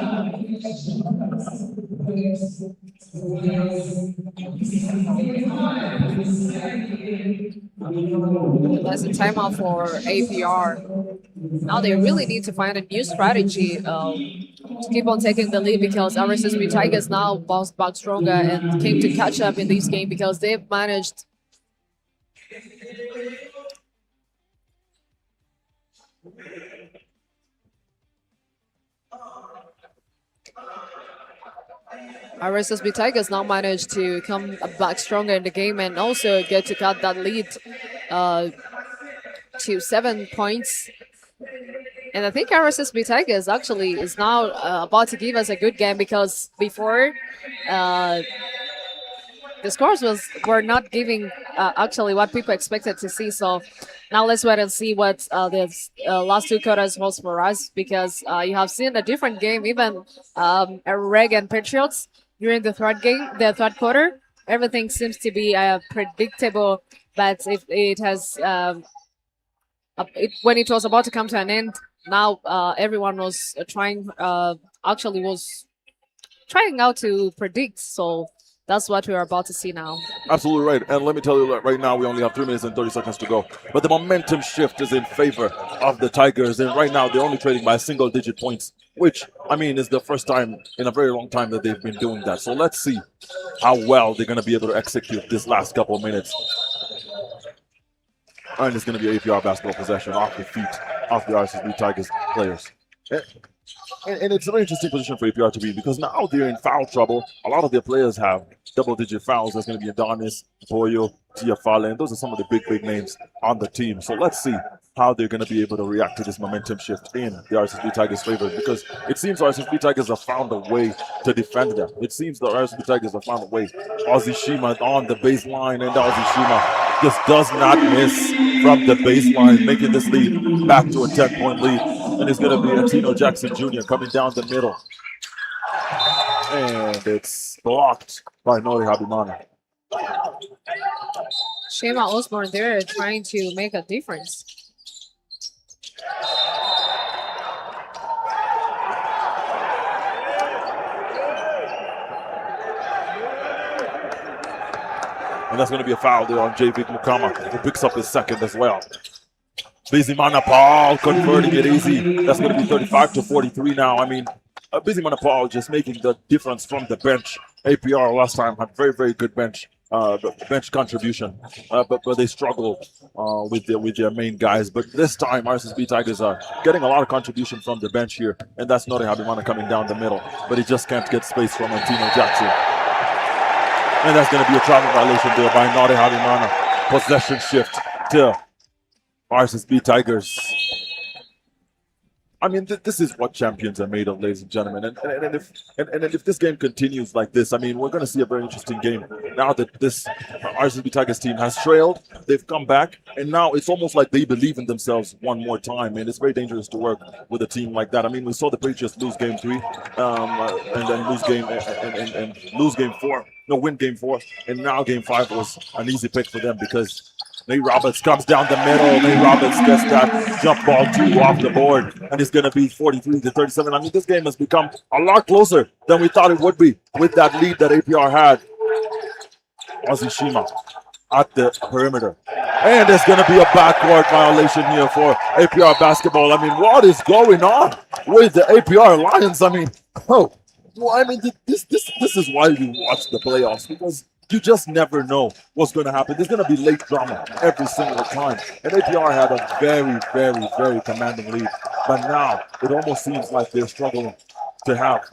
That's a timeout for APR. Now they really need to find a new strategy to keep on taking the lead because RSSB Tigers now bounced back stronger and came to catch up in this game because they've managed RSSB Tigers now managed to come back stronger in the game and also get to cut that lead to 7 points. And I think RSSB Tigers actually is now about to give us a good game because before the scores were not giving actually what people expected to see. So now let's wait and see what the last 2 quarters holds for us because you have seen a different game, even Reg and Patriots during the third quarter. Everything seems to be predictable, but if it has when it was about to come to an end, now everyone was trying out to predict. So that's what we're about to see now. Absolutely right. And let me tell you that right now we only have 3 minutes and 30 seconds to go. But the momentum shift is in favor of the Tigers. And right now they're only trading by single-digit points, which, I mean, is the first time in a very long time that they've been doing that. So let's see how well they're going to be able to execute this last couple of minutes. And it's going to be APR basketball possession off the feet of the RSSB Tigers players. And it's a very interesting position for APR to be because now they're in foul trouble. A lot of their players have double-digit fouls. There's going to be Adonis, Boyo, Tia Fale, and those are some of the big names on the team. So let's see how they're going to be able to react to this momentum shift in the RSSB Tigers' favor, because it seems RSSB Tigers have found a way to defend them. It seems the RSSB Tigers have found a way. Ozzy Shima on the baseline, and Ozzy Shima just does not miss from the baseline, making this lead back to a 10-point lead. And it's going to be Antino Jackson Jr. coming down the middle. And it's blocked by Nori Habimana. Shema Osborne there trying to make a difference. And that's going to be a foul there on J. Vic Mukama, who picks up his second as well. Bizimana Paul converting it easy. That's going to be 35-43 now. I mean, Bizimana Paul just making the difference from the bench. APR last time had very, very good bench contribution, but they struggle with their main guys. But this time, RSSB Tigers are getting a lot of contribution from the bench here, and that's Nori Habimana coming down the middle, but he just can't get space from Antino Jackson. And that's going to be a travel violation there by Nori Habimana. Possession shift to RSSB Tigers. I mean, this is what champions are made of, ladies and gentlemen. And if this game continues like this, I mean, we're going to see a very interesting game. Now that this RSSB Tigers team has trailed, they've come back, and now it's almost like they believe in themselves one more time. And it's very dangerous to work with a team like that. I mean, we saw the Patriots lose game 3, and then lose game 4. No, win game 4, and now game 5 was an easy pick for them because Nate Roberts comes down the middle. Nate Roberts gets that jump ball 2 off the board, and it's going to be 43-37. I mean, this game has become a lot closer than we thought it would be with that lead that APR had. Ozzy Shima at the perimeter. And there's going to be a backcourt violation here for APR basketball. I mean, what is going on with the APR Lions? I mean, this is why you watch the playoffs, because you just never know what's going to happen. There's going to be late drama every single time. And APR had a very, very, very commanding lead. But now it almost seems like they're struggling to have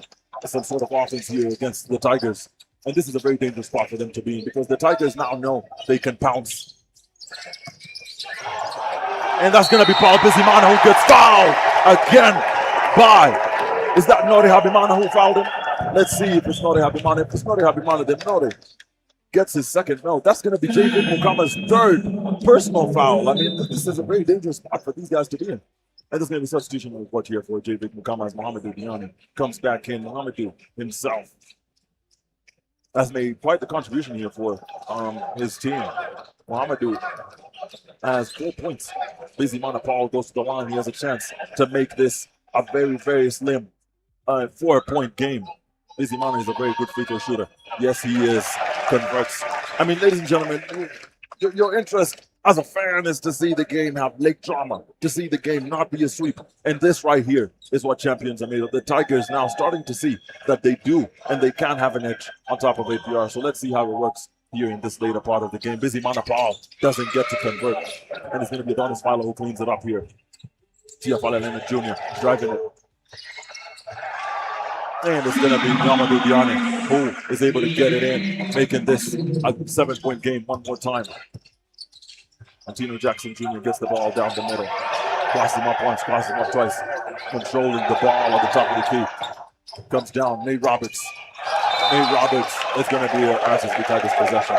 some sort of offense here against the Tigers. And this is a very dangerous spot for them to be in, because the Tigers now know they can pounce. And that's going to be Paul Bizimana who gets fouled again by, is that Nori Habimana who fouled him? Let's see if it's Nori Habimana. If it's Nori Habimana, then Nori gets his second. No, that's going to be J.V. Mukama's third personal foul. I mean, this is a very dangerous spot for these guys to be in. And there's going to be substitution report here for J.V. Mukama as Mohamedou Diani comes back in. Mohamedou himself has made quite the contribution here for his team. Mohamedou has 4 points. Bizimana Paul goes to the line. He has a chance to make this a very, very slim 4-point game. Bizimana is a very good free throw shooter. Yes, he is. Converts. I mean, ladies and gentlemen, your interest as a fan is to see the game have late drama, to see the game not be a sweep. And this right here is what champions are made of. The Tigers now starting to see that they do and they can have an edge on top of APR. So let's see how it works here in this later part of the game. Bizimana Paul doesn't get to convert. And it's going to be Adonis Filo who cleans it up here. Tia Falelena Jr. driving it. And it's going to be Mohamedou Diani who is able to get it in, making this a 7-point game one more time. Antino Jackson Jr. gets the ball down the middle. Cross him up once, cross him up twice. Controlling the ball at the top of the key. Comes down, Nate Roberts. Nate Roberts is going to be an RSSB Tigers possession.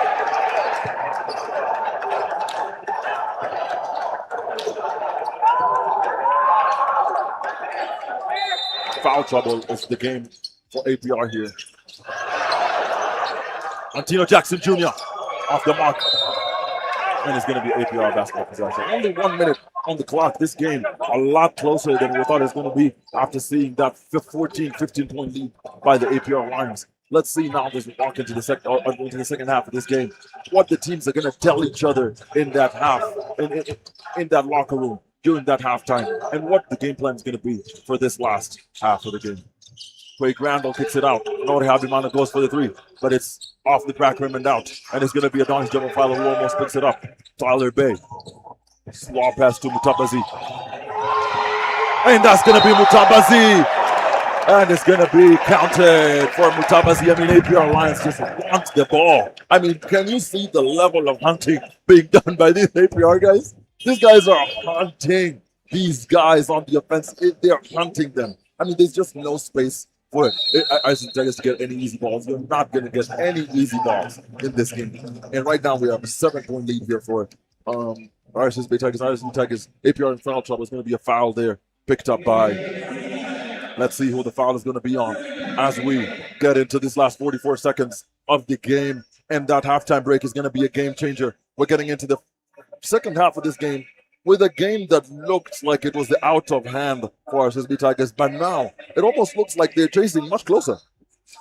Foul trouble is the game for APR here. Antino Jackson Jr. off the mark. And it's going to be APR basketball possession. Only 1 minute on the clock. This game a lot closer than we thought it was going to be after seeing that 15-point lead by the APR Lions. Let's see now as we walk into the second half of this game, what the teams are going to tell each other in that half, in that locker room during that halftime, and what the game plan is going to be for this last half of the game. Craig Randall kicks it out. Nori Habimana goes for the 3, but it's off the crack rim and out. And it's going to be Adonis Jabal who almost picks it up. Tyler Bay. Slaw pass to Mutabazi. And that's going to be Mutabazi. And it's going to be counted for Mutabazi. I mean, APR Lions just want the ball. I mean, can you see the level of hunting being done by these APR guys? These guys are hunting these guys on the offense. They're hunting them. I mean, there's just no space for it. RSSB Tigers to get any easy balls. They're not going to get any easy balls in this game. And right now we have a 7-point lead here for RSSB Tigers. RSSB Tigers, APR in foul trouble. Is going to be a foul there picked up by, let's see who the foul is going to be on as we get into this last 44 seconds of the game. And that halftime break is going to be a game changer. We're getting into the second half of this game with a game that looked like it was the out of hand for RSSB Tigers, but now it almost looks like they're chasing much closer.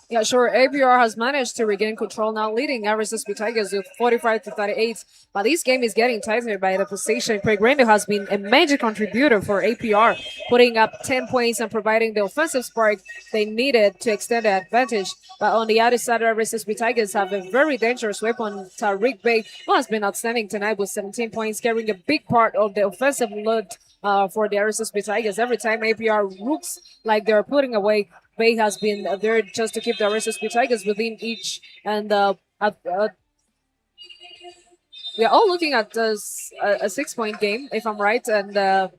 Yeah, sure. APR has managed to regain control, now leading RSSB Tigers with 45-38. But this game is getting tighter by the possession. Craig Randall has been a major contributor for APR, putting up 10 points and providing the offensive spark they needed to extend the advantage. But on the other side, RSSB Tigers have a very dangerous weapon, Tariq Bey, who has been outstanding tonight with 17 points, carrying a big part of the offensive load for the RSSB Tigers. Every time APR looks like they're putting away, Bay has been there just to keep the RSSB Tigers within each. And we are all looking at a 6-point game, if I'm right. And the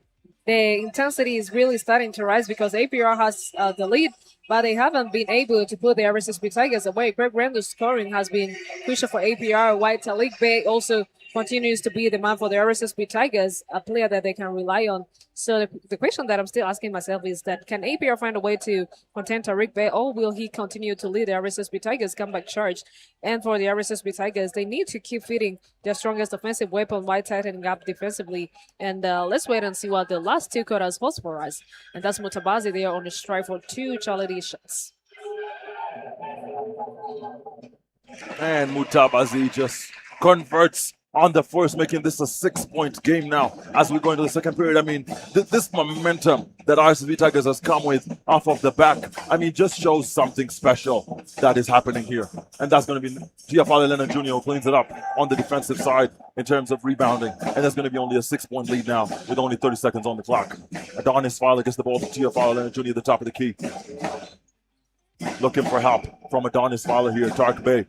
intensity is really starting to rise because APR has the lead, but they haven't been able to put the RSSB Tigers away. Greg Randall's scoring has been crucial for APR. White Talik Bay also continues to be the man for the RSSB Tigers, a player that they can rely on. So the question that I'm still asking myself is that can APR find a way to contain Tariq Bey, or will he continue to lead the RSSB Tigers comeback charge? And for the RSSB Tigers, they need to keep feeding their strongest offensive weapon while tightening up defensively. And let's wait and see what the last two quarters holds for us. And that's Mutabazi there on the strike for 2 charity shots. And Mutabazi just converts on the first, making this a 6-point game now as we go into the second period. I mean, this momentum that RSSB Tigers has come with off of the back, I mean, just shows something special that is happening here. And that's going to be Tiafale Leonard Jr. who cleans it up on the defensive side in terms of rebounding. And there's going to be only a 6-point lead now with only 30 seconds on the clock. Adonis Fowler gets the ball to Tiafale Leonard Jr. at the top of the key. Looking for help from Adonis Fowler here, Tark Bay.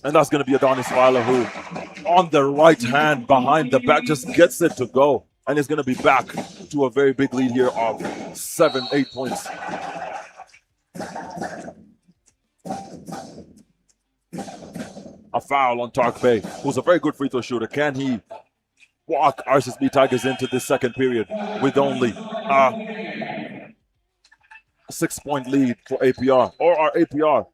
And that's going to be Adonis Fowler who, on the right hand behind the back, just gets it to go. And is going to be back to a very big lead here of 7-8 points. A foul on Tark Bay, who's a very good free throw shooter. Can he walk RSSB Tigers into this second period with only a 6-point lead for APR? Or are APR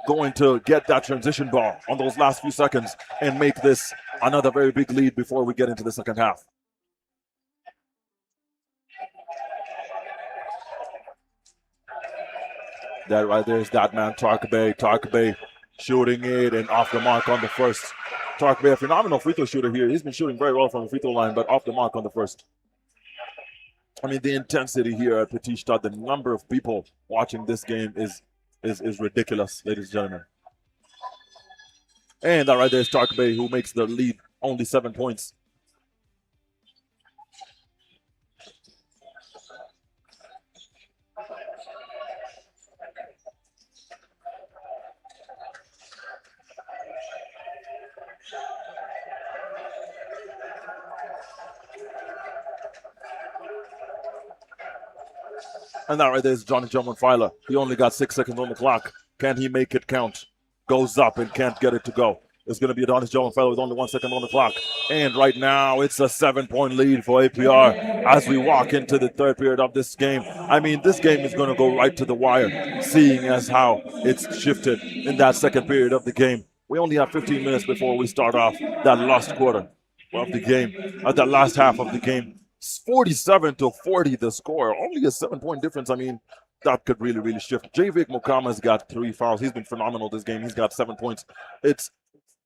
going to get that transition ball on those last few seconds and make this another very big lead before we get into the second half? That right there is that man, Tark Bay. Tark Bay shooting it and off the mark on the first. Tark Bay, a phenomenal free throw shooter here. He's been shooting very well from the free throw line, but off the mark on the first. I mean, the intensity here at PETIT Stade, the number of people watching this game is ridiculous, ladies and gentlemen. And that right there is Tark Bay, who makes the lead only 7 points. And that right there is Johnny German Filer. He only got 6 seconds on the clock. Can he make it count? Goes up and can't get it to go. It's going to be Adonis German Filer with only 1 second on the clock. And right now, it's a 7-point lead for APR as we walk into the third period of this game. I mean, this game is going to go right to the wire, seeing as how it's shifted in that second period of the game. We only have 15 minutes before we start off that last quarter of the game, that last half of the game. 47-40 the score, only a 7-point difference. I mean, that could really shift. Javik Mukama's got 3 fouls. He's been phenomenal this game. He's got 7 points. It's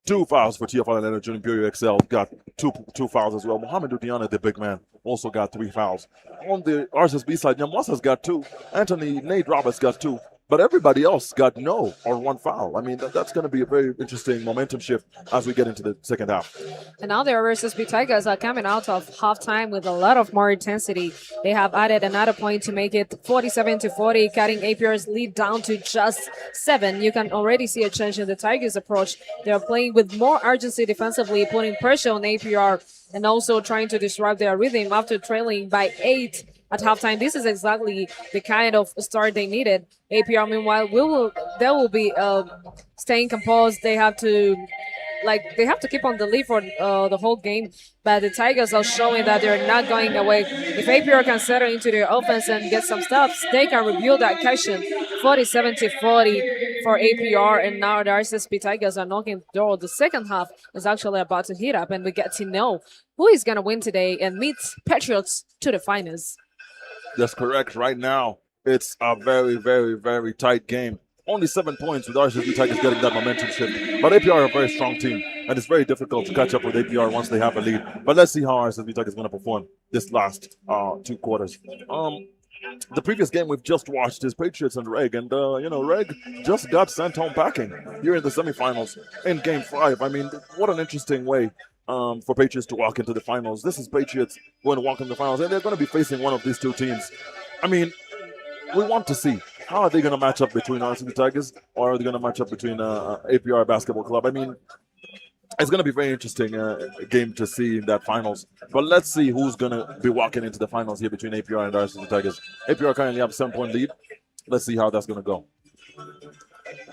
2 fouls for Tiafale Leonard Jr. Imperial XL. Got two fouls as well. Mohamed Udiana, the big man, also got 3 fouls. On the RSSB side, Nyamosa's got 2. Nate Roberts got 2. but everybody else got no or one foul. I mean, that's going to be a very interesting momentum shift as we get into the second half. And now the RSSB Tigers are coming out of halftime with a lot of more intensity. They have added another point to make it 47-40, cutting APR's lead down to just 7. You can already see a change in the Tigers' approach. They are playing with more urgency defensively, putting pressure on APR and also trying to disrupt their rhythm after trailing by 8 at halftime. This is exactly the kind of start they needed. APR, meanwhile, they will be staying composed. They have to keep on the lead for the whole game. But the Tigers are showing that they're not going away. If APR can settle into their offense and get some stops, they can rebuild that cushion. 47-40 for APR, and now the RSSB Tigers are knocking the door. The second half is actually about to heat up, and we get to know who is going to win today and meet Patriots to the finals. That's correct. Right now, it's a very, very, very tight game. Only 7 points with RSSB Tigers getting that momentum shift. But APR are a very strong team, and it's very difficult to catch up with APR once they have a lead. But let's see how RSSB Tigers is going to perform this last 2 quarters. The previous game we've just watched is Patriots and Reg, and Reg just got sent home packing here in the semifinals in Game 5. I mean, what an interesting way for Patriots to walk into the finals. This is Patriots going to walk into the finals, and they're going to be facing one of these 2 teams. I mean, we want to see how are they going to match up between RSSB Tigers, or are they going to match up between APR Basketball Club? I mean, it's going to be a very interesting game to see in that finals. But let's see who's going to be walking into the finals here between APR and RSSB Tigers. APR currently have a 7-point lead. Let's see how that's going to go.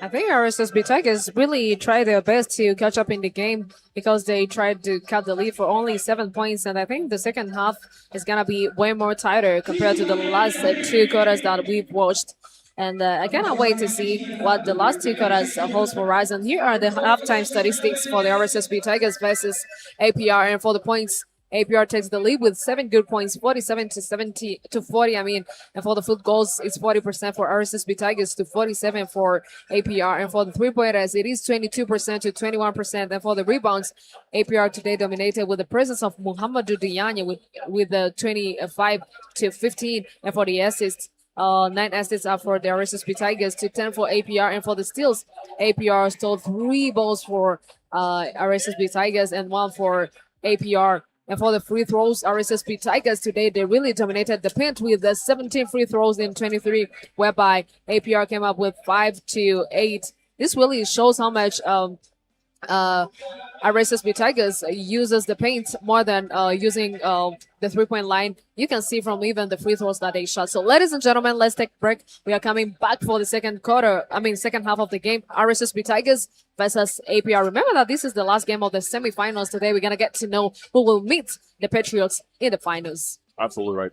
I think RSSB Tigers really tried their best to catch up in the game because they tried to cut the lead for only 7 points. And I think the second half is going to be way more tighter compared to the last 2 quarters that we've watched. And I cannot wait to see what the last 2 quarters holds for us. And here are the halftime statistics for the RSSB Tigers versus APR. And for the points, APR takes the lead with 7 good points, 47-40. And for the field goals, it's 40% for RSSB Tigers to 47 for APR. And for the 3-pointers, it is 22% to 21%. And for the rebounds, APR today dominated with the presence of Muhammadu Dianya with the 25 to 15. And for the assists, 9 assists are for the RSSB Tigers to 10 for APR. And for the steals, APR stole 3 balls for RSSB Tigers and 1 for APR. And for the free throws, RSSB Tigers today, they really dominated the paint with the 17 free throws in 23, whereby APR came up with 5 to 8. This really shows how much RSSB Tigers uses the paint more than using the 3-point line. You can see from even the free throws that they shot. So ladies and gentlemen, let's take a break. We are coming back for the second half of the game. RSSB Tigers versus APR. Remember that this is the last game of the semifinals today. We're going to get to know who will meet the Patriots in the finals. Absolutely right.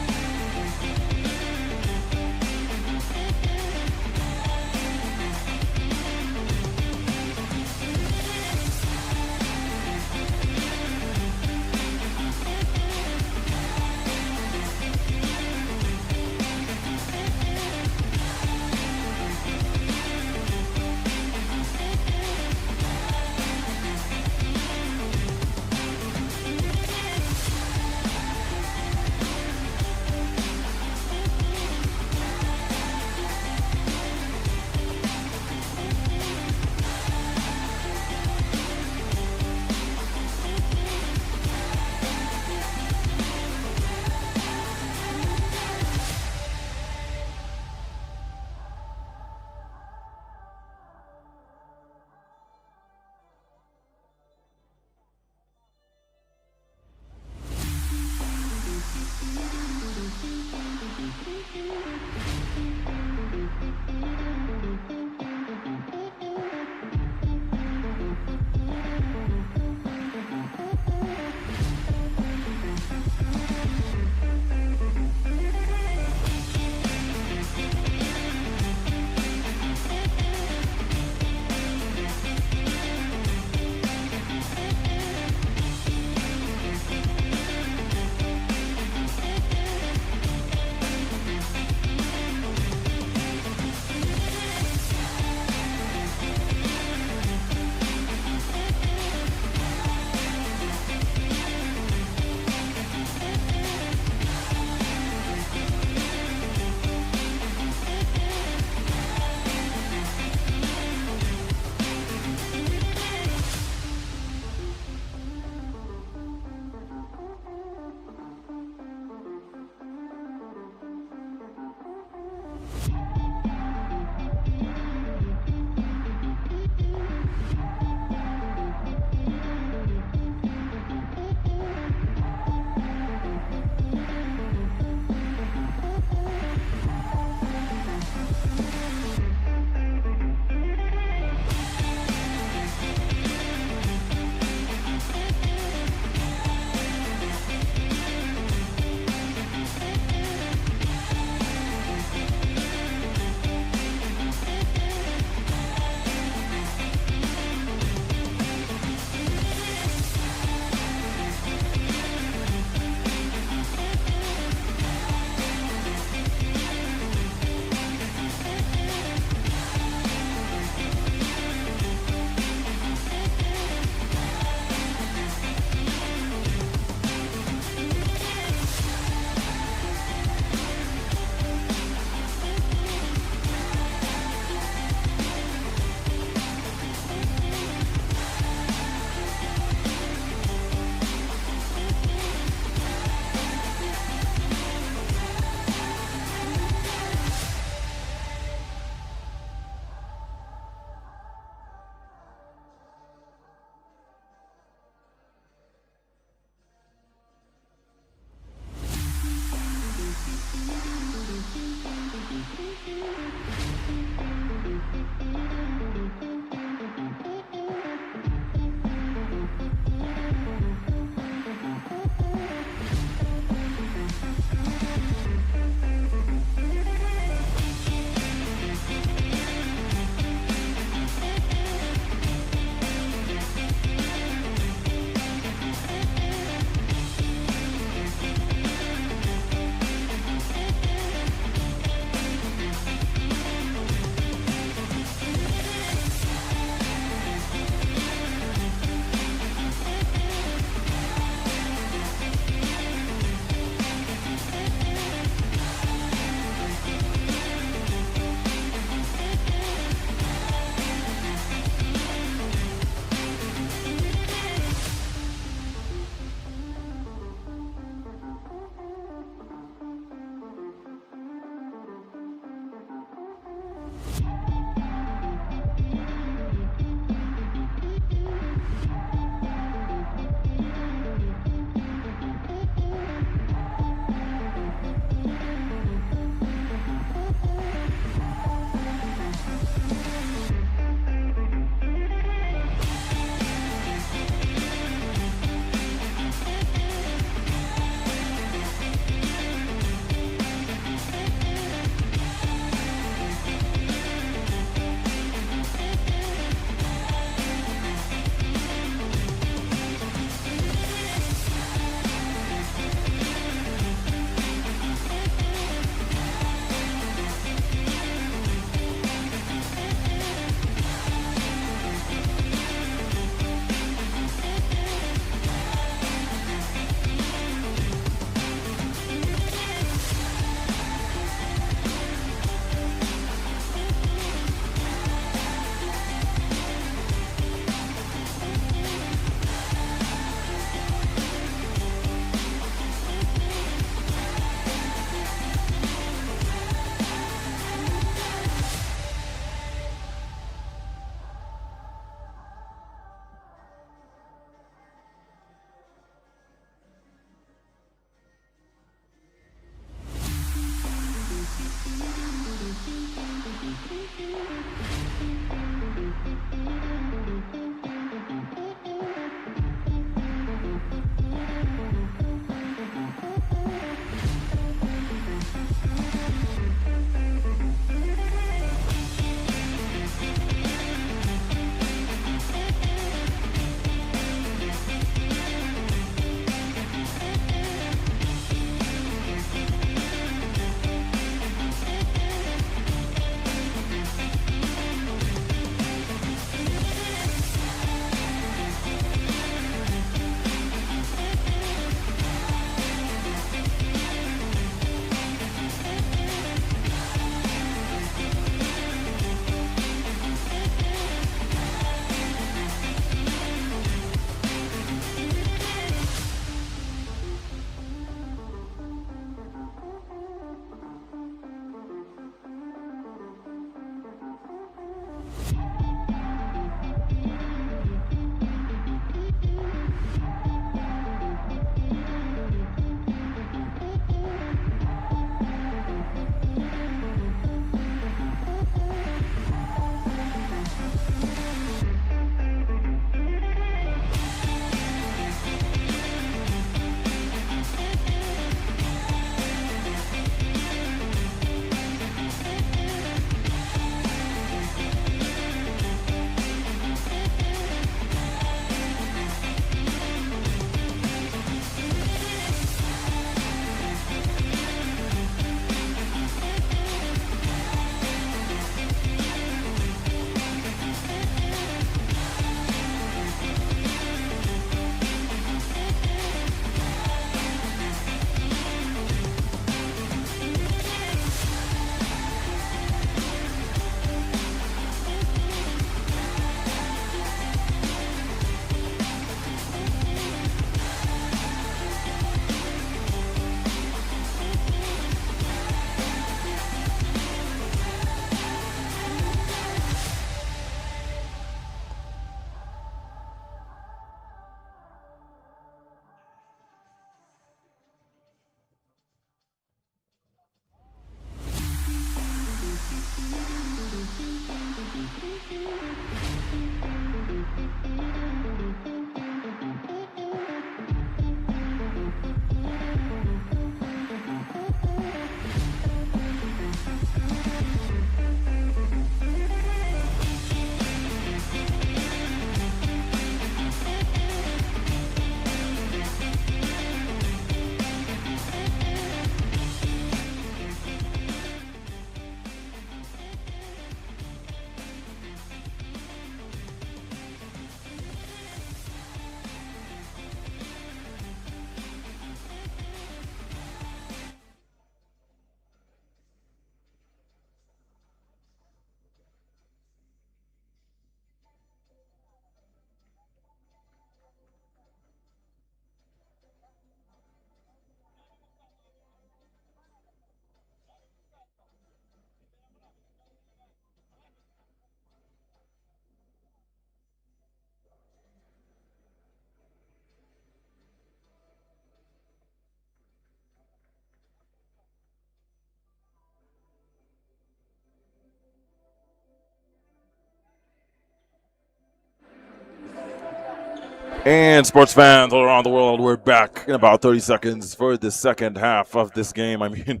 And sports fans all around the world, we're back in about 30 seconds for the second half of this game. I mean,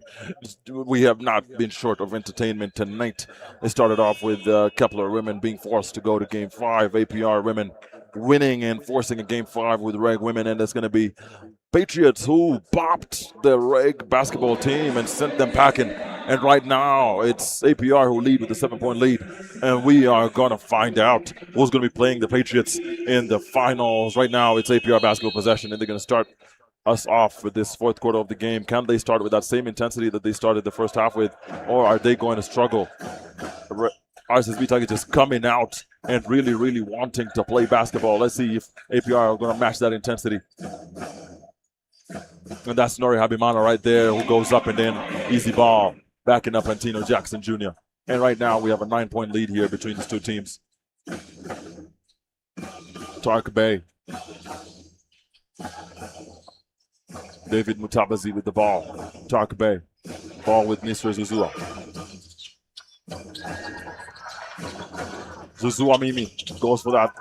we have not been short of entertainment tonight. It started off with Kepler women being forced to go to Game 5, APR women winning and forcing a Game 5 with Reg women, and it's going to be Patriots who bopped the Reg basketball team and sent them packing. And right now, it's APR who lead with a 7-point lead. And we are going to find out who's going to be playing the Patriots in the finals. Right now, it's APR basketball possession, and they're going to start us off with this fourth quarter of the game. Can they start with that same intensity that they started the first half with, or are they going to struggle? RSSB Tigers just coming out and really, really wanting to play basketball. Let's see if APR are going to match that intensity. And that's Nori Habimana right there, who goes up and then easy ball, backing up Antino Jackson Jr. And right now we have a 9-point lead here between these two teams. Tark Bay. David Mutabazi with the ball. Tark Bay. Ball with Nisra Zuzua. Zuzua Mimi goes for that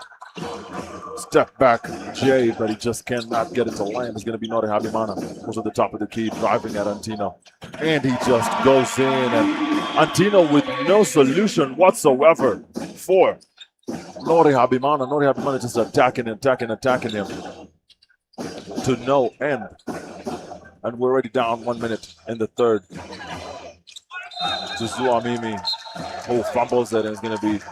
step back J, but he just cannot get it to land. It's going to be Nori Habimana. Goes at the top of the key, driving at Antino. And he just goes in, and Antino with no solution whatsoever for Nori Habimana. Nori Habimana just attacking him to no end. And we're already down 1 minute in the third. Zuzua Mimi, who fumbles it, and it's going to be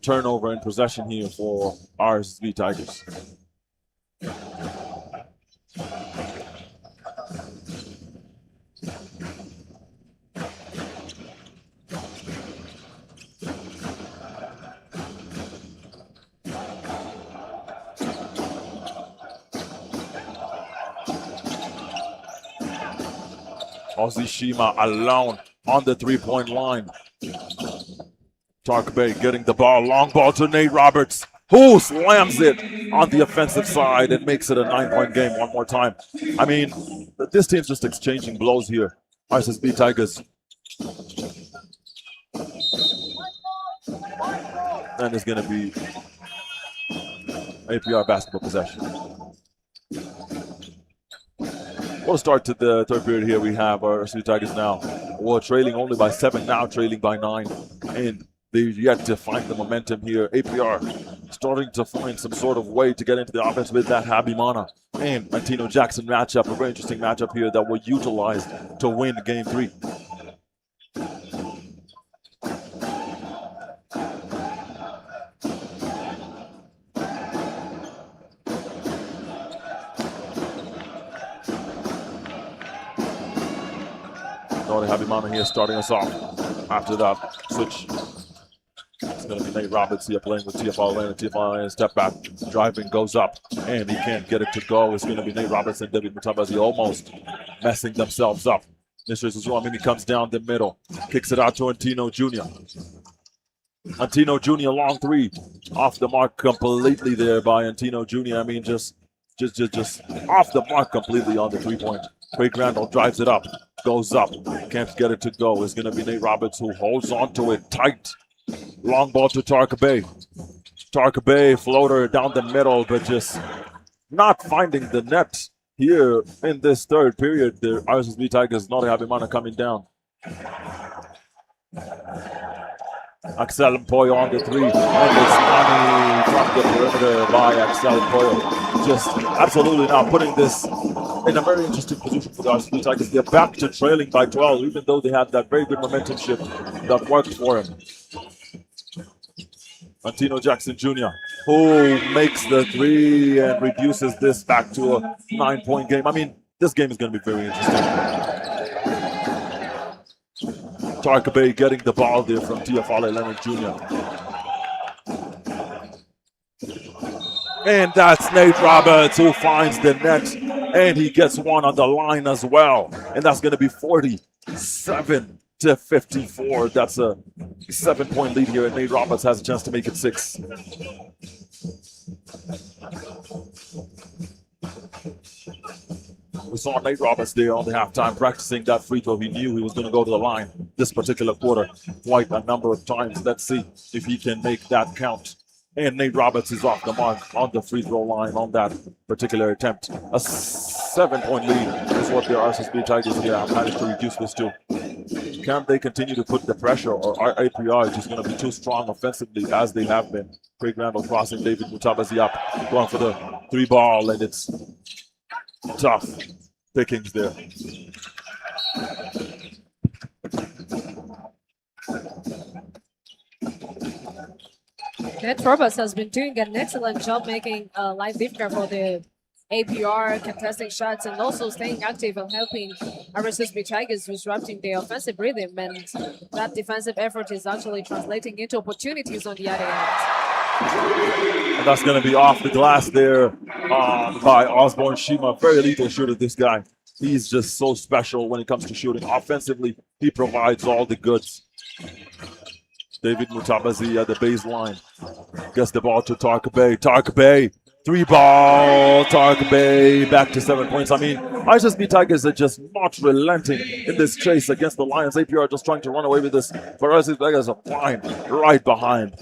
turnover in possession here for RSSB Tigers. Ozishima alone on the three-point line. Tark Bay getting the ball, long ball to Nate Roberts, who slams it on the offensive side and makes it a 9-point game one more time. I mean, this team's just exchanging blows here. RSSB Tigers. And it's going to be APR basketball possession. We'll start to the third period here. We have our RSSB Tigers now. We're trailing only by 7, now trailing by 9. And they've yet to find the momentum here. APR starting to find some sort of way to get into the offense with that Habimana and Antino Jackson matchup. A very interesting matchup here that will utilize to win Game 3. Nori Habimana here starting us off after that switch. It's going to be Nate Roberts here playing with TFL Lane. TFL Lane step back, driving, goes up, and he can't get it to go. It's going to be Nate Roberts and David Mutabazi almost messing themselves up. Mr. Suzuamini comes down the middle, kicks it out to Antino Jr. Antino Jr. long three, off the mark completely there by Antino Jr. I mean, just off the mark completely on the 3-point. Craig Randall drives it up, goes up, can't get it to go. It's going to be Nate Roberts who holds on to it tight. Long ball to Tark Bay. Tark Bay, floater down the middle, but just not finding the net here in this third period. The RSSB Tigers, Nori Habimana coming down. Axel Mpoyo on the 3, and it's money from the perimeter by Axel Mpoyo. Just absolutely now putting this in a very interesting position for the RSSB Tigers. They're back to trailing by 12, even though they had that very good momentum shift that worked for him. Antino Jackson Jr., who makes the 3 and reduces this back to a 9-point game. I mean, this game is going to be very interesting. Tark Bay getting the ball there from Tiafale Leonard Jr. And that's Nate Roberts who finds the net, and he gets one on the line as well. And that's going to be 47 to 54. That's a 7-point lead here, and Nate Roberts has a chance to make it 6. We saw Nate Roberts there on the halftime practicing that free throw. He knew he was going to go to the line this particular quarter quite a number of times. Let's see if he can make that count. And Nate Roberts is off the mark on the free throw line on that particular attempt. A 7-point lead is what the RSSB Tigers here have managed to reduce this to. Can they continue to put the pressure, or are APR just going to be too strong offensively as they have been? Craig Randall crossing, David Mutabazi up, going for the 3-ball, and it's tough pickings there. Ned Roberts has been doing an excellent job making life difficult for the APR, contesting shots, and also staying active and helping RSSB Tigers disrupting their offensive rhythm. And that defensive effort is actually translating into opportunities on the other end. And that's going to be off the glass there by Osborne Shima. Very lethal shooter, this guy. He's just so special when it comes to shooting. Offensively, he provides all the goods. David Mutabazi at the baseline. Gets the ball to Tarkabe. Tarkabe, 3-ball. Tarkabe back to 7 points. I mean, RSSB Tigers are just not relenting in this chase against the Lions. APR just trying to run away with this. But RSSB Tigers are flying right behind,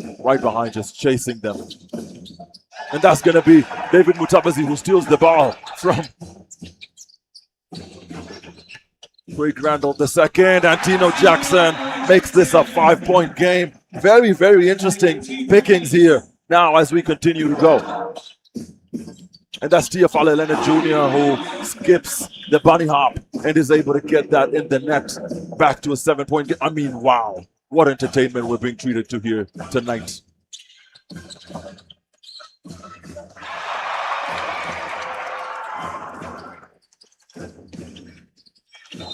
just chasing them. And that's going to be David Mutabazi who steals the ball from Craig Randall II. Antino Jackson makes this a 5-point game. Very, very interesting pickings here now as we continue to go. And that's Tiafale Leonard Jr. who skips the bunny hop and is able to get that in the net back to a 7-point game. I mean, wow. What entertainment we're being treated to here tonight.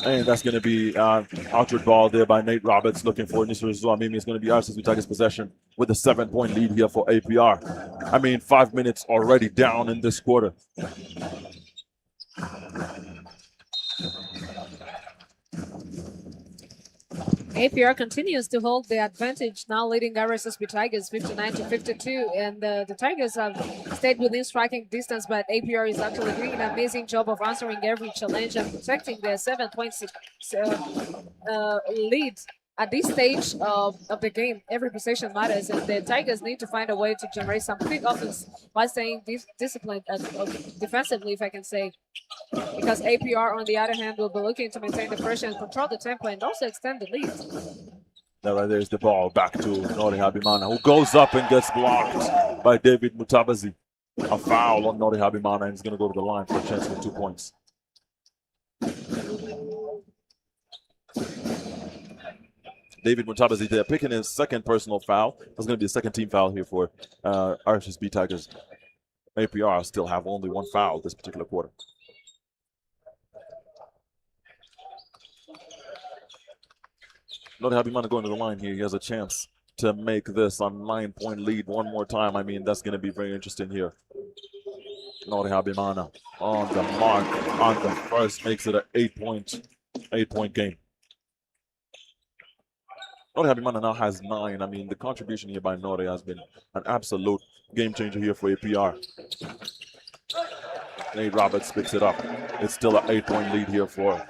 And that's going to be outward ball there by Nate Roberts looking for Nisra Zuamimi. It's going to be RSSB Tigers possession with a 7-point lead here for APR. I mean, 5 minutes already down in this quarter. APR continues to hold the advantage, now leading RSSB Tigers 59-52, and the Tigers have stayed within striking distance, but APR is actually doing an amazing job of answering every challenge and protecting their 7-point lead. At this stage of the game, every possession matters, and the Tigers need to find a way to generate some quick offense by staying disciplined defensively, if I can say. Because APR, on the other hand, will be looking to maintain the pressure and control the tempo and also extend the lead. Now right there's the ball back to Nori Habimana, who goes up and gets blocked by David Mutabazi. A foul on Nori Habimana, and he's going to go to the line for a chance for 2 points. David Mutabazi there picking his second personal foul. That's going to be a second team foul here for RSSB Tigers. APR still have only 1 foul this particular quarter. Nori Habimana going to the line here. He has a chance to make this a 9-point lead one more time. I mean, that's going to be very interesting here. Nori Habimana on the mark on the first makes it an 8-point game. Nori Habimana now has 9. I mean, the contribution here by Nori has been an absolute game changer here for APR. Nate Roberts picks it up. It's still an 8-point lead here for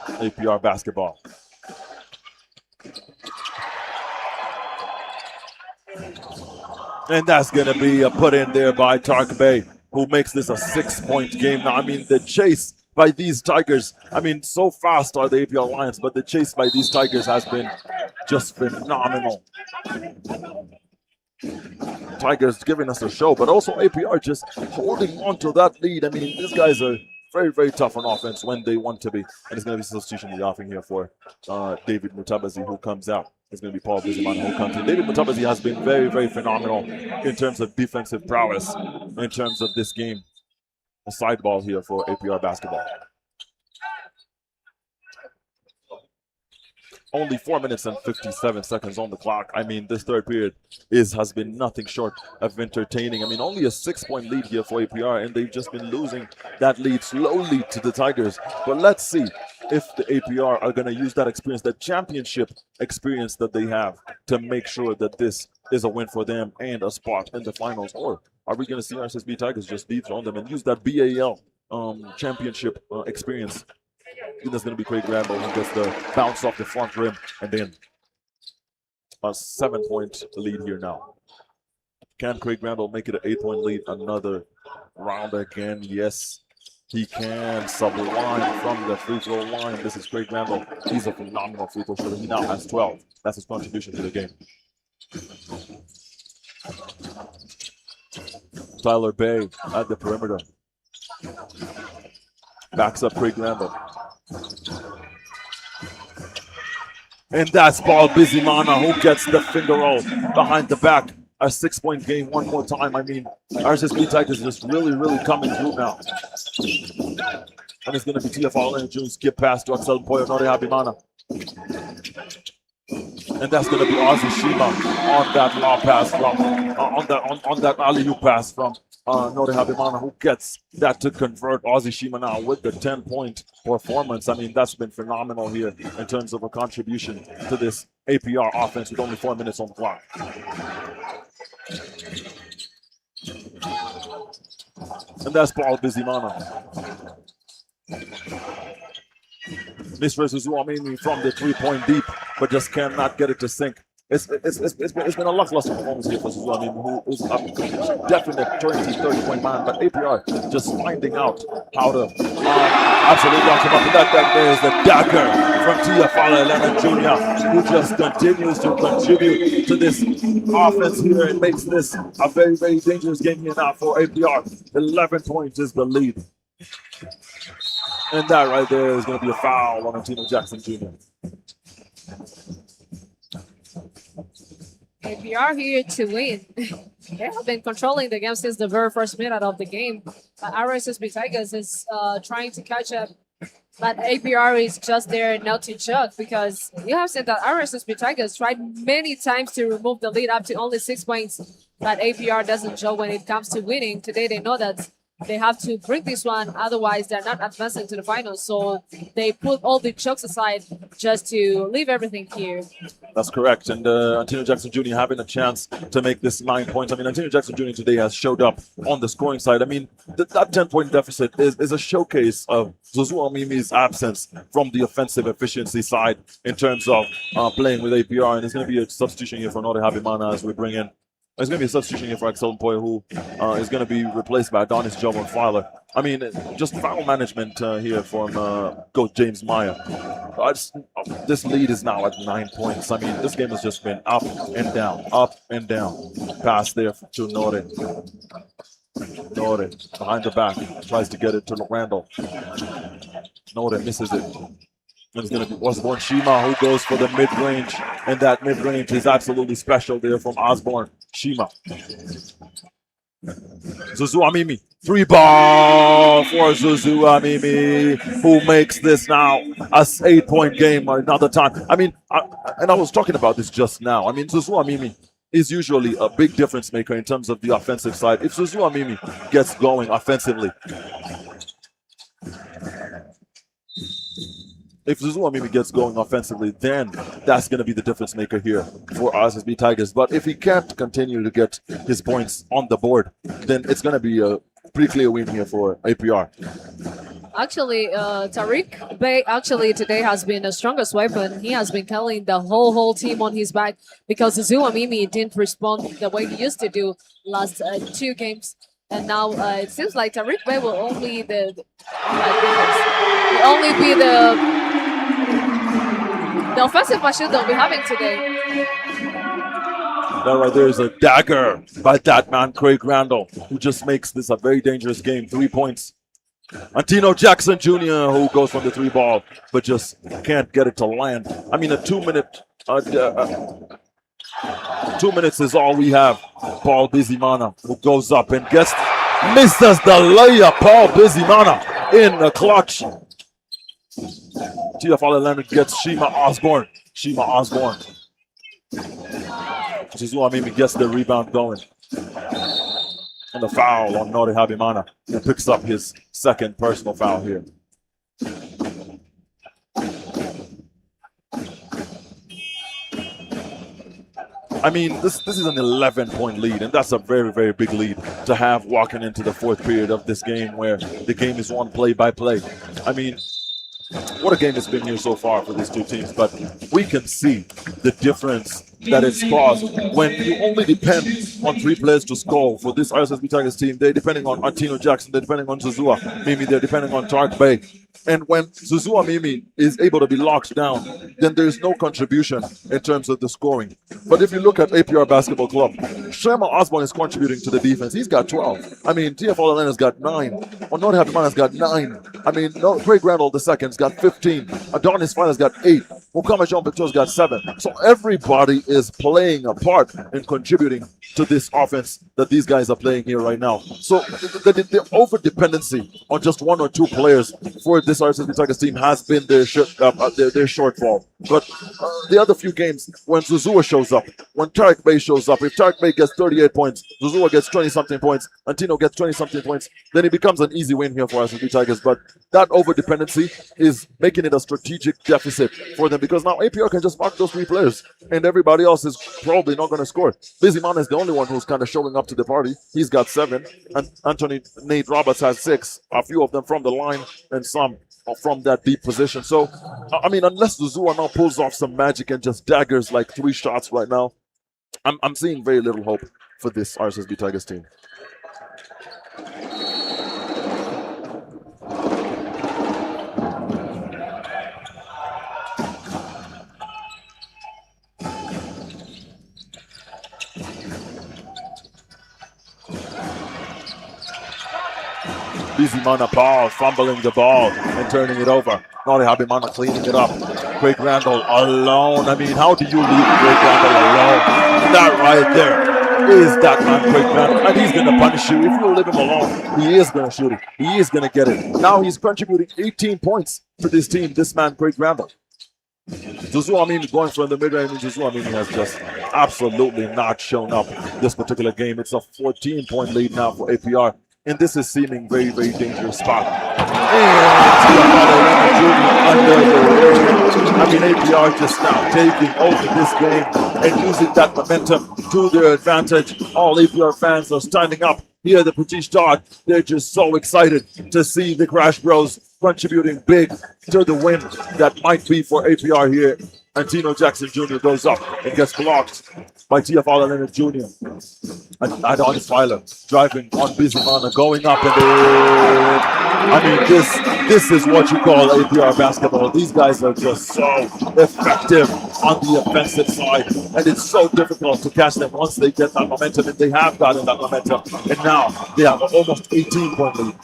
APR basketball. And that's going to be a put in there by Tarkabe, who makes this a 6-point game. Now, I mean, the chase by these Tigers, I mean, so fast are the APR Lions, but the chase by these Tigers has been just phenomenal. Tigers giving us a show, but also APR just holding on to that lead. I mean, these guys are very, very tough on offense when they want to be. And it's going to be substitution in the offing here for David Mutabazi, who comes out. It's going to be Paul Bizimana who comes in. David Mutabazi has been very, very phenomenal in terms of defensive prowess, in terms of this game. A side ball here for APR basketball. Only 4 minutes and 57 seconds on the clock. I mean, this third period has been nothing short of entertaining. I mean, only a 6-point lead here for APR, and they've just been losing that lead slowly to the Tigers. But let's see if the APR are going to use that experience, that championship experience that they have, to make sure that this is a win for them and a spot in the finals. Or are we going to see RSSB Tigers just dethrone them and use that BAL championship experience? I think that's going to be Craig Randall who gets the bounce off the front rim, and then a 7-point lead here now. Can Craig Randall make it an 8-point lead? Another round again. Yes, he can. Sublime from the free throw line. This is Craig Randall. He's a phenomenal free throw shooter. He now has 12. That's his contribution to the game. Tyler Bay at the perimeter. Backs up Craig Randall. And that's Paul Bizimana who gets the finger roll behind the back. A 6-point game one more time. I mean, RSSB Tigers is just really coming through now. And it's going to be TFR and June skip pass to Axel Poyo Nori Habimana. And that's going to be Ozzy Shima on that law pass from, on that alley-oop pass from Nori Habimana, who gets that to convert. Ozzy Shima now with the 10-point performance. I mean, that's been phenomenal here in terms of a contribution to this APR offense with only 4 minutes on the clock. And that's Paul Bizimana. Mr. Zuamini from the 3-point deep, but just cannot get it to sink. It's been a lackluster performance here for Zuamini, who is a definite 30-point man, but APR just finding out how to absolutely lock him up. And that there is the dagger from Tiafala Leonard Jr., who just continues to contribute to this offense here and makes this a very dangerous game here now for APR. 11 points is the lead. And that right there is going to be a foul on Antino Jackson Jr. APR here to win. They have been controlling the game since the very first minute of the game. But RSSB Tigers is trying to catch up. But APR is just there not to judge, because you have said that RSSB Tigers tried many times to remove the lead up to only 6 points. But APR doesn't joke when it comes to winning. Today they know that they have to bring this one, otherwise they're not advancing to the finals. So they put all the jokes aside just to leave everything here. That's correct. And Antino Jackson Jr. having a chance to make this 9 points. I mean, Antino Jackson Jr. today has showed up on the scoring side. I mean, that 10-point deficit is a showcase of Zuzu Amimi's absence from the offensive efficiency side in terms of playing with APR. And there's going to be a substitution here for Nori Habimana as we bring in. There's going to be a substitution here for Axel Mpoyo, who is going to be replaced by Adonis Jovan Filer. I mean, just foul management here from Coach James Meyer. This lead is now at 9 points. I mean, this game has just been up and down. Pass there to Nori. Nori behind the back, tries to get it to Randall. Nori misses it. And it's going to be Osborne Shima who goes for the mid-range. And that mid-range is absolutely special there from Osborne Shima. Zuzu Amimi. 3-ball for Zuzu Amimi, who makes this now a 8-point game another time. I mean, I was talking about this just now. I mean, Zuzu Amimi is usually a big difference maker in terms of the offensive side. If Zuzu Amimi gets going offensively, then that's going to be the difference maker here for RSSB Tigers. But if he can't continue to get his points on the board, then it's going to be a pretty clear win here for APR. Actually, Tariq Bey today has been the strongest weapon. He has been carrying the whole team on his back, because Zuzu Amimi didn't respond the way he used to do last 2 games. And now it seems like Tariq Bey will only be the offensive machine they'll be having today. That right there is a dagger by that man, Craig Randall, who just makes this a very dangerous game. 3 points. Antino Jackson Jr., who goes from the 3-ball, but just can't get it to land. I mean, a 2 minute, 2 minutes is all we have. Paul Bizimana, who goes up and misses the layup. Paul Bizimana in the clutch. TFL Leonard gets Shima Osborne. Zuzu Amimi gets the rebound going. And the foul on Nori Habimana, who picks up his 2nd personal foul here. I mean, this is an 11-point lead, and that's a very big lead to have walking into the 4th period of this game, where the game is won play by play. I mean, what a game it's been here so far for these 2 teams, but we can see the difference that it's caused when you only depend on 3 players to score. For this RSSB Tigers team, they're depending on Antino Jackson, they're depending on Zuzua Mimi, they're depending on Tark Bay. And when Zuzua Mimi is able to be locked down, then there's no contribution in terms of the scoring. But if you look at APR Basketball Club, Sherman Osborne is contributing to the defense. He's got 12. I mean, TFL Atlanta's got 9. Onori Habimana's got 9. I mean, Craig Randall II's got 15. Adonis Fine has got 8. Mukama Jean Victor's got 7. So everybody is playing a part in contributing to this offense that these guys are playing here right now. So the over-dependency on just 1 or 2 players for this RSSB Tigers team has been their shortfall. But the other few games, when Zuzua shows up, when Tarek Bay shows up, if Tarek Bay gets 38 points, Zuzua gets 20-something points, Antino gets 20-something points, then it becomes an easy win here for RSSB Tigers. But that over-dependency is making it a strategic deficit for them, because now APR can just mark those 3 players, and everybody else is probably not going to score. Busy Man is the only one who's kind of showing up to the party. He's got 7, and Nate Roberts has 6, a few of them from the line and some from that deep position. So, I mean, unless Zuzua now pulls off some magic and just daggers like 3 shots right now, I'm seeing very little hope for this RSSB Tigers team. Busy Mana Paul fumbling the ball and turning it over. Nori Habimana cleaning it up. Craig Randall alone. I mean, how do you leave Craig Randall alone? That right there is that man, Craig Randall. And he's going to punish you. If you leave him alone, he is going to shoot it. He is going to get it. Now he's contributing 18 points to this team, this man, Craig Randall. Zuzua Mimi going from the mid-range. Zuzua Mimi has just absolutely not shown up this particular game. It's a 14-point lead now for APR. And this is seeming very, very dangerous spot. And I mean, APR just now taking over this game and using that momentum to their advantage. All APR fans are standing up here at the Petit Stade. They're just so excited to see the Crash Bros contributing big to the win that might be for APR here. Antino Jackson Jr. goes up and gets blocked by TFL Leonard Jr. And Adonis Filer driving on Busy Mana, going up and I mean, this is what you call APR basketball. These guys are just so effective on the offensive side, and it's so difficult to catch them once they get that momentum, and they have gotten that momentum, and now they have an almost 18-point lead.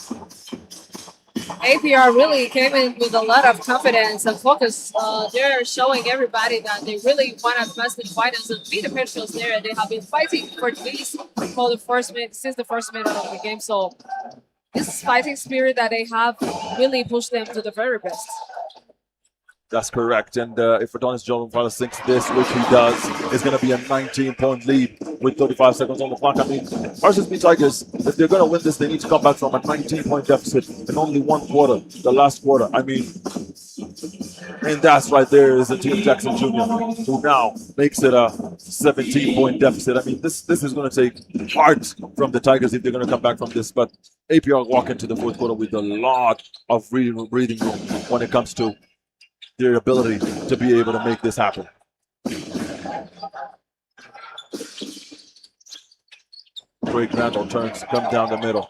APR really came in with a lot of confidence and focus. They're showing everybody that they really want to advance the finals and beat the Patriots there. They have been fighting for this for the first minute, since the first minute of the game. So this fighting spirit that they have really pushed them to the very best. That's correct. And if Adonis Jones sinks this, which he does, it's going to be a 19-point lead with 35 seconds on the clock. I mean, RSSB Tigers, if they're going to win this, they need to come back from a 19-point deficit in only 1 quarter, the last quarter. I mean, and that's right there is Antino Jackson Jr., who now makes it a 17-point deficit. I mean, this is going to take heart from the Tigers if they're going to come back from this. But APR walk into the 4th quarter with a lot of breathing room when it comes to their ability to be able to make this happen. Craig Randall turns, comes down the middle.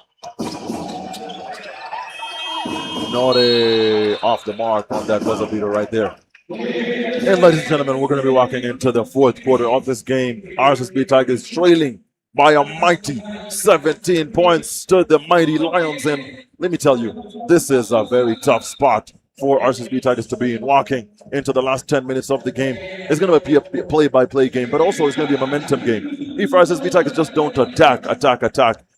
Nori off the mark on that buzzer beater right there. And ladies and gentlemen, we're going to be walking into the 4th quarter of this game. RSSB Tigers trailing by a mighty 17 points to the mighty Lions. And let me tell you, this is a very tough spot for RSSB Tigers to be in, walking into the last 10 minutes of the game. It's going to be a play-by-play game, but also it's going to be a momentum game. If RSSB Tigers just don't attack,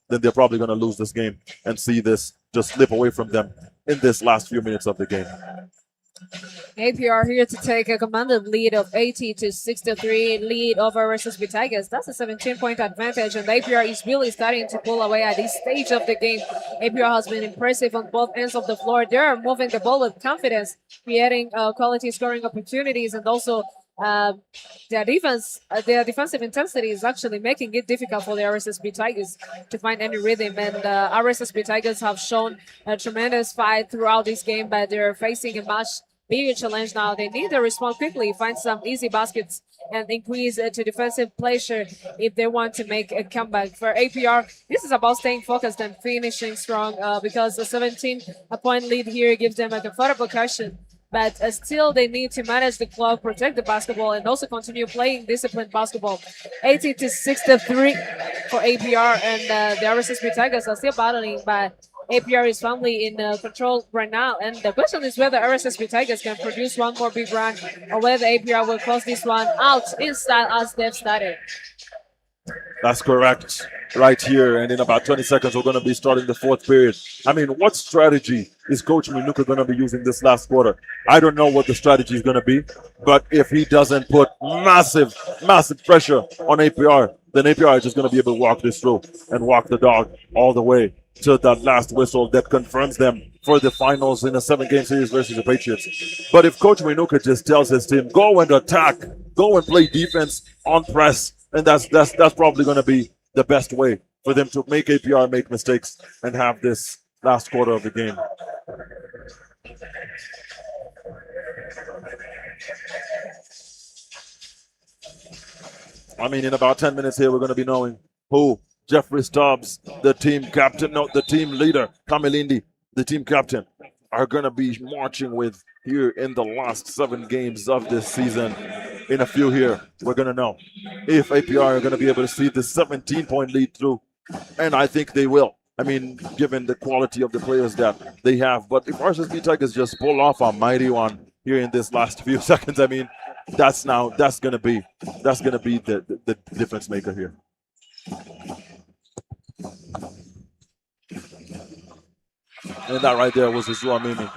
then they're probably going to lose this game and see this just slip away from them in this last few minutes of the game. APR here to take a commanded lead of 80-63 lead over RSSB Tigers. That's a 17-point advantage, and APR is really starting to pull away at this stage of the game. APR has been impressive on both ends of the floor. They're moving the ball with confidence, creating quality scoring opportunities, and also their defensive intensity is actually making it difficult for the RSSB Tigers to find any rhythm. And RSSB Tigers have shown a tremendous fight throughout this game, but they're facing a much bigger challenge now. They need to respond quickly, find some easy baskets, and increase to defensive pressure if they want to make a comeback. For APR, this is about staying focused and finishing strong because a 17-point lead here gives them a comfortable cushion. But still, they need to manage the clock, protect the basketball, and also continue playing disciplined basketball. 80-63 for APR, and the RSSB Tigers are still battling, but APR is firmly in control right now. And the question is whether RSSB Tigers can produce one more big run or whether APR will close this one out in style as they've started. That's correct. Right here, and in about 20 seconds, we're going to be starting the fourth period. I mean, what strategy is Coach Minuka going to be using this last quarter? I don't know what the strategy is going to be, but if he doesn't put massive pressure on APR, then APR is just going to be able to walk this through and walk the dog all the way to that last whistle that confirms them for the finals in a 7-game series versus the Patriots. But if Coach Minuka just tells his team, go and attack, go and play defense on press, and that's probably going to be the best way for them to make APR make mistakes and have this last quarter of the game. I mean, in about 10 minutes here, we're going to be knowing who Jeffrey Stubbs, the team captain, no, the team leader, Kamilindi, the team captain, are going to be marching with here in the last 7 games of this season. In a few here, we're going to know if APR are going to be able to see the 17-point lead through, and I think they will. I mean, given the quality of the players that they have. But if RSSB Tigers just pull off a mighty one here in this last few seconds, I mean, that's going to be the difference maker here. And that right there was Zuzua Mimi.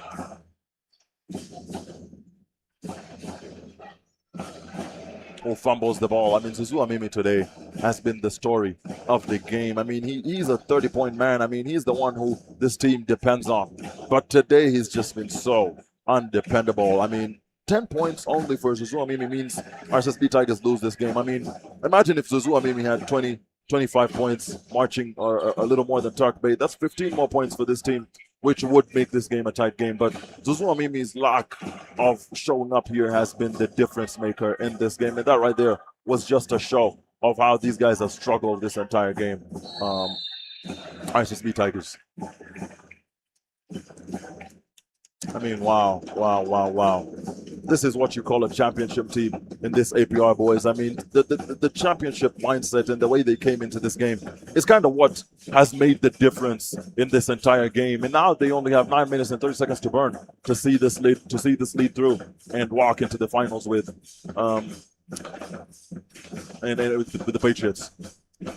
Who fumbles the ball. I mean, Zuzua Mimi today has been the story of the game. I mean, he's a 30-point man. I mean, he's the one who this team depends on. But today he's just been so undependable. I mean, 10 points only for Zuzua Mimi means RSSB Tigers lose this game. I mean, imagine if Zuzua Mimi had 20, 25 points marching or a little more than Tark Bay. That's 15 more points for this team, which would make this game a tight game. But Zuzua Mimi's lack of showing up here has been the difference maker in this game. And that right there was just a show of how these guys have struggled this entire game. RSSB Tigers. I mean, wow. This is what you call a championship team in this APR, boys. I mean, the championship mindset and the way they came into this game is kind of what has made the difference in this entire game. And now they only have 9 minutes and 30 seconds to burn to see this lead through and walk into the finals with the Patriots.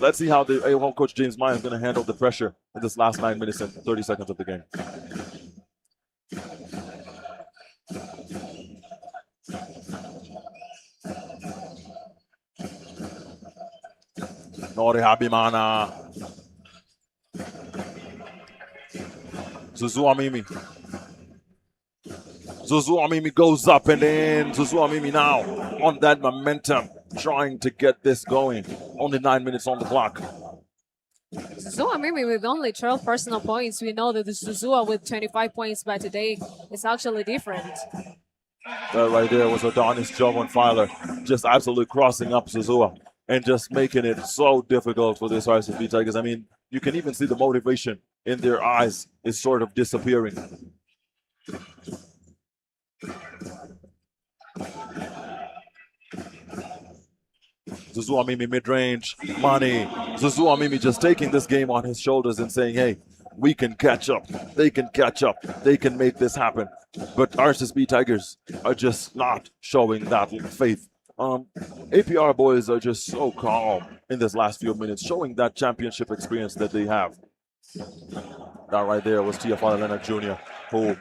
Let's see how Coach James Meyer is going to handle the pressure in this last 9 minutes and 30 seconds of the game. Nori Habimana. Zuzua Mimi. Zuzua Mimi goes up and in. Zuzua Mimi now on that momentum, trying to get this going. Only 9 minutes on the clock. Zuzua Mimi with only 12 personal points. We know that the Zuzua with 25 points by today is actually different. That right there was Adonis Jovan Filer just absolutely crossing up Zuzua and just making it so difficult for this RSSB Tigers. I mean, you can even see the motivation in their eyes is sort of disappearing. Zuzua Mimi mid-range, money. Zuzua Mimi just taking this game on his shoulders and saying, hey, we can catch up. They can catch up. They can make this happen. But RSSB Tigers are just not showing that faith. APR boys are just so calm in this last few minutes, showing that championship experience that they have. That right there was Tiafala Leonard Jr., who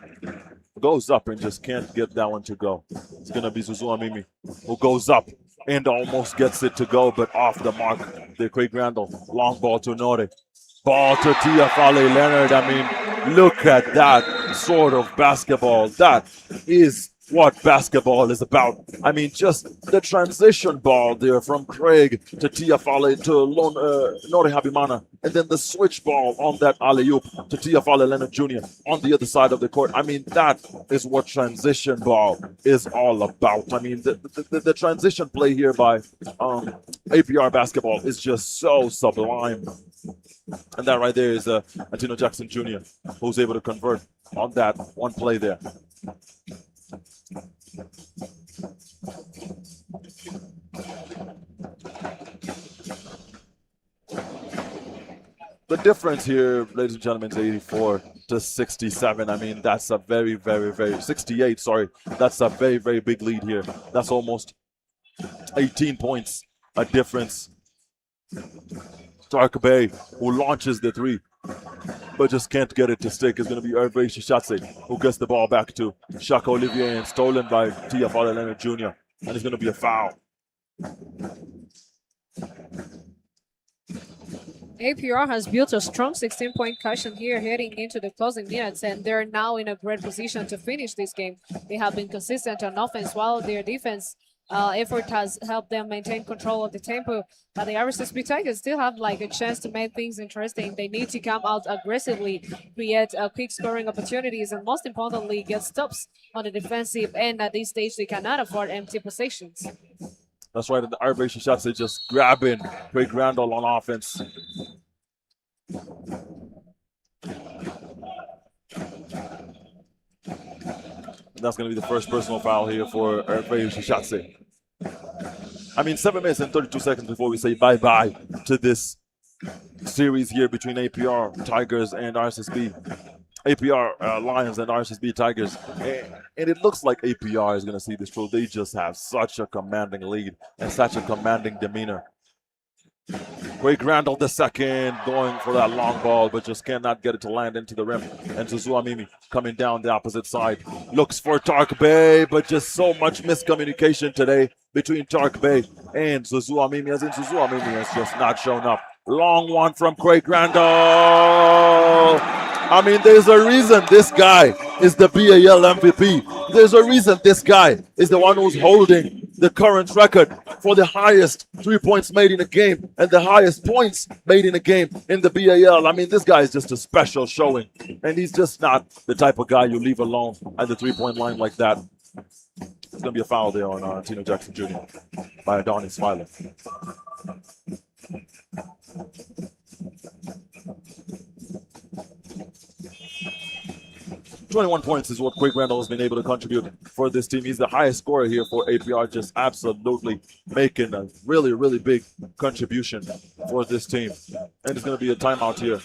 goes up and just can't get that one to go. It's going to be Zuzua Mimi, who goes up and almost gets it to go, but off the mark. The Craig Randall, long ball to Nore. Ball to Tiafale Leonard. I mean, look at that sort of basketball. That is what basketball is about. I mean, just the transition ball there from Craig to Tiafale to Nori Habimana, and then the switch ball on that alley-oop to Tiafale Leonard Jr. on the other side of the court. I mean, that is what transition ball is all about. I mean, the transition play here by APR basketball is just so sublime. And that right there is Antino Jackson Jr., who's able to convert on that one play there. The difference here, ladies and gentlemen, is 84 to 67. I mean, that's a very, very, very 68. Sorry, that's a very, very big lead here. That's almost 18 points a difference. Dark Bay, who launches the three, but just can't get it to stick, is going to be Hervé Shishatse, who gets the ball back to Shaka Olivier and stolen by Tiafale Leonard Jr. And it's going to be a foul. APR has built a strong 16-point cushion here heading into the closing minutes, and they're now in a great position to finish this game. They have been consistent on offense while their defense effort has helped them maintain control of the tempo. But the RSSB Tigers still have like a chance to make things interesting. They need to come out aggressively, create quick scoring opportunities, and most importantly, get stops on the defensive end. At this stage, they cannot afford empty possessions. That's right, and the Hervé Shishatse just grabbing Craig Randall on offense. That's going to be the first personal foul here for Hervé Shishatse. I mean, 7 minutes and 32 seconds before we say bye-bye to this series here between APR, Tigers, and RSSB. APR Lions and RSSB Tigers. And it looks like APR is going to see this through. They just have such a commanding lead and such a commanding demeanor. Craig Randall the second going for that long ball, but just cannot get it to land into the rim. And Zuzua Mimi coming down the opposite side. Looks for Tark Bay, but just so much miscommunication today between Tark Bay and Zuzua Mimi, as in Zuzua Mimi has just not shown up. Long one from Craig Randall. I mean, there's a reason this guy is the BAL MVP. There's a reason this guy is the one who's holding the current record for the highest 3 points made in a game and the highest points made in a game in the BAL. I mean, this guy is just a special showing, and he's just not the type of guy you leave alone at the three-point line like that. It's going to be a foul there on Tino Jackson Jr. by Adonis Filer. 21 points is what Craig Randall has been able to contribute for this team. He's the highest scorer here for APR, just absolutely making a really, really big contribution for this team. And it's going to be a timeout here.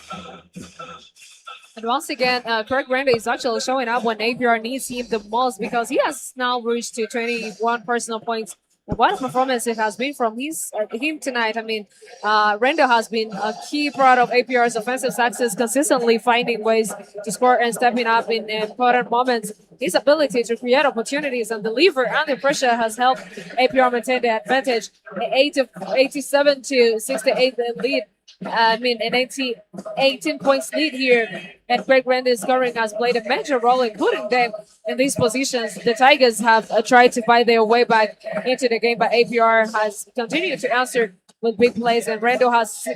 And once again, Craig Randall is actually showing up when APR needs him the most, because he has now reached to 21 personal points. What a performance it has been from him tonight. I mean, Randall has been a key part of APR's offensive success, consistently finding ways to score and stepping up in important moments. His ability to create opportunities and deliver under pressure has helped APR maintain the advantage. 87 to 68 lead. I mean, an 18 points lead here, and Craig Randall's scoring has played a major role in putting them in these positions. The Tigers have tried to fight their way back into the game, but APR has continued to answer with big plays, and Randall has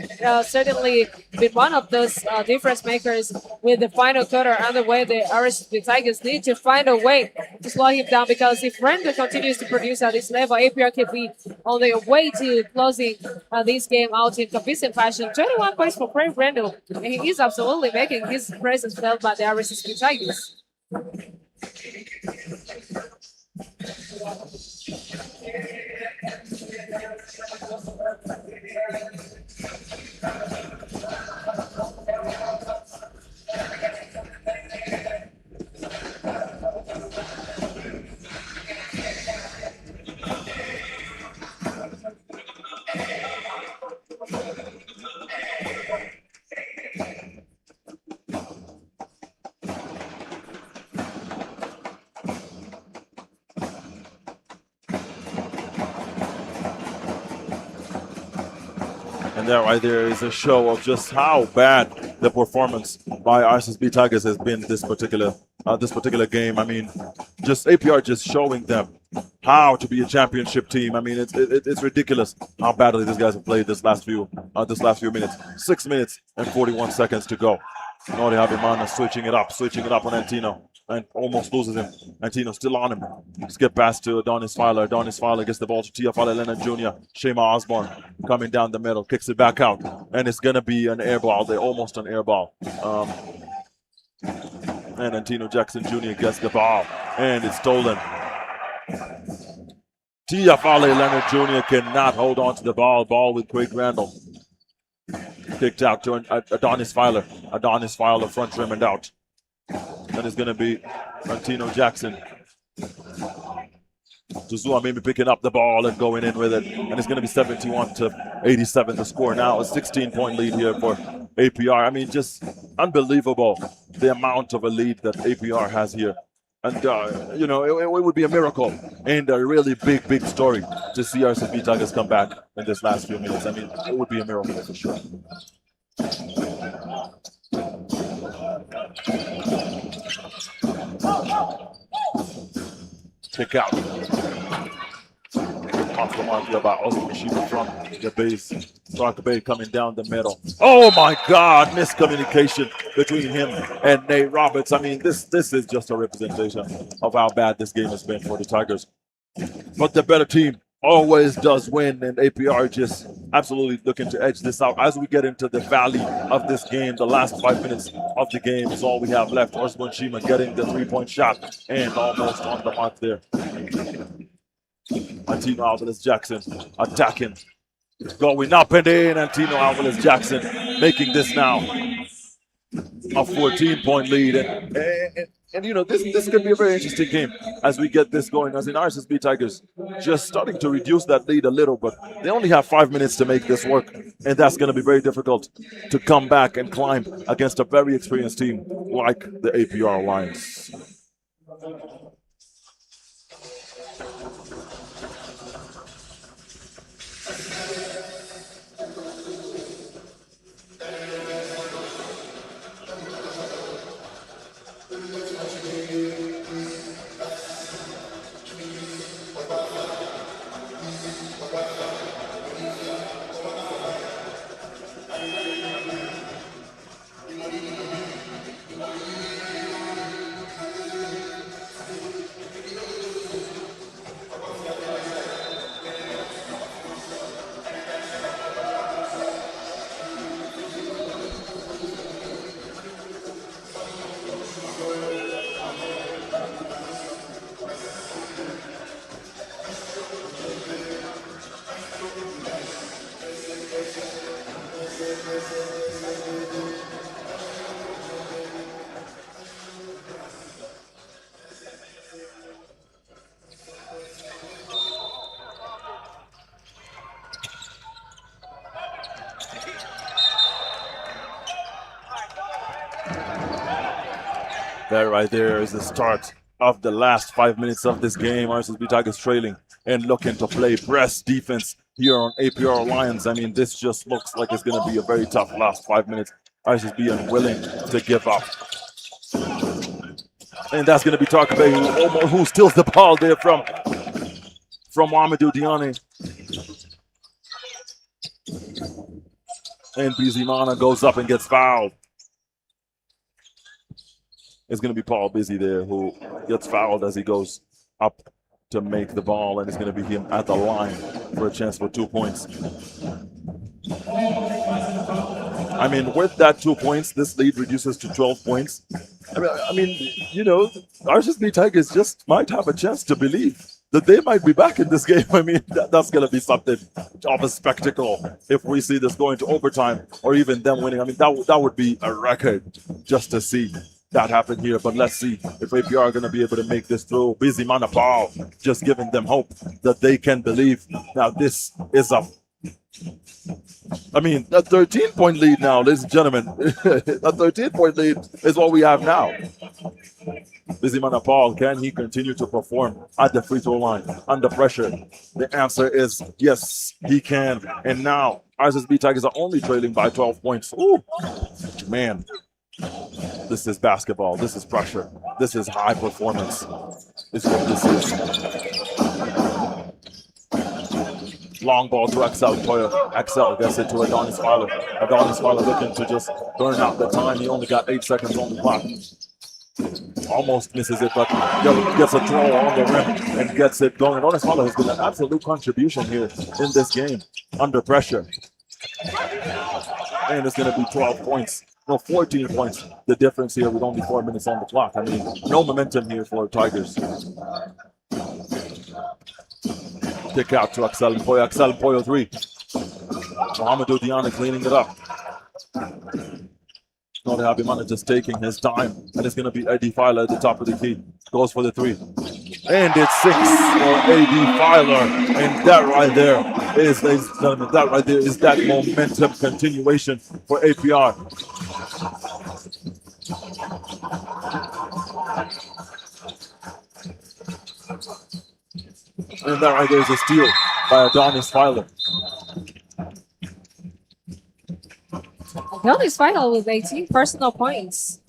certainly been one of those difference makers. With the final quarter underway, the RSSB Tigers need to find a way to slow him down, because if Randall continues to produce at this level, APR can be on their way to closing this game out in convincing fashion. 21 points for Craig Randall, and he is absolutely making his presence felt by the RSSB Tigers. And that right there is a show of just how bad the performance by RSSB Tigers has been this particular game. I mean, just APR just showing them how to be a championship team. I mean, it's ridiculous how badly these guys have played this last few minutes. 6 minutes and 41 seconds to go. Nori Habimana switching it up on Antino, and almost loses him. Antino still on him. Skip pass to Adonis Filer. Adonis Filer gets the ball to Tia Leonard Jr. Shema Osborne coming down the middle, kicks it back out, and it's gonna be an air ball. They're almost an air ball. And Antino Jackson Jr. gets the ball, and it's stolen. Tia Leonard Jr. cannot hold on to the ball. Ball with Craig Randall. Kicked out to Adonis Filer. Adonis Filer front rim and out. And it's going to be Antino Jackson. Zuzua maybe picking up the ball and going in with it. And it's going to be 71-87 the score now. A 16-point lead here for APR. I mean, just unbelievable the amount of a lead that APR has here. And, you know, it would be a miracle and a really big story to see RSSB Tigers come back in this last few minutes. I mean, it would be a miracle for sure. Kick out. Off the mark here by Osman from the base. Rock Bay coming down the middle. Oh my God, miscommunication between him and Nate Roberts. I mean, this is just a representation of how bad this game has been for the Tigers. But the better team always does win, and APR just absolutely looking to edge this out. As we get into the valley of this game, the last 5 minutes of the game is all we have left. Osman Shima getting the three-point shot and almost on the mark there. Antino Alvarez Jackson attacking. Going up and in. Antino Alvarez Jackson making this now a 14-point lead. And you know, this could be a very interesting game as we get this going. As in RSSB Tigers just starting to reduce that lead a little, but they only have 5 minutes to make this work. And that's going to be very difficult to come back and climb against a very experienced team like the APR Lions. That right there is the start of the last 5 minutes of this game. RSSB Tigers trailing and looking to play press defense here on APR Lions. I mean, this just looks like it's going to be a very tough last 5 minutes. RSSB unwilling to give up. And that's going to be Okapi who steals the ball there from Amadou Diane. And Bizimana goes up and gets fouled. It's going to be Paul Busy there who gets fouled as he goes up to make the ball, and it's going to be him at the line for a chance for 2 points. I mean, with that 2 points, this lead reduces to 12 points. I mean, you know, RSSB Tigers just might have a chance to believe that they might be back in this game. I mean, that's going to be something of a spectacle if we see this going to overtime or even them winning. I mean, that would be a record just to see that happen here. But let's see if APR are going to be able to make this through. Busy Manapal just giving them hope that they can believe. Now, this is a 13-point lead now, ladies and gentlemen. A 13-point lead is what we have now. Busy Manapal, can he continue to perform at the free throw line under pressure? The answer is yes, he can. And now RSSB Tigers are only trailing by 12 points. Ooh, man. The This is basketball. This is pressure. This is high performance. This is what this is. Long ball to Axel Toya. Axel gets it to Adonis Fowler. Adonis Fowler looking to just burn out the time. He only got 8 seconds on the clock. Almost misses it, but gets a throw on the rim and gets it going. Adonis Fowler has been an absolute contribution here in this game under pressure. And it's going to be 12 points. No, 14 points. The difference here with only 4 minutes on the clock. I mean, no momentum here for Tigers. Kick out to Axel Mpoyo. Axel Mpoyo 3. Mohamedou Diana cleaning it up. Not Habimana just taking his time. And it's going to be Eddie Filer at the top of the key. Goes for the 3. And it's 6 for Eddie Filer. And that right there is, ladies and gentlemen, that right there is that momentum continuation for APR. And that right there is a steal by Adonis Filer. Adonis Filer with 18 personal points.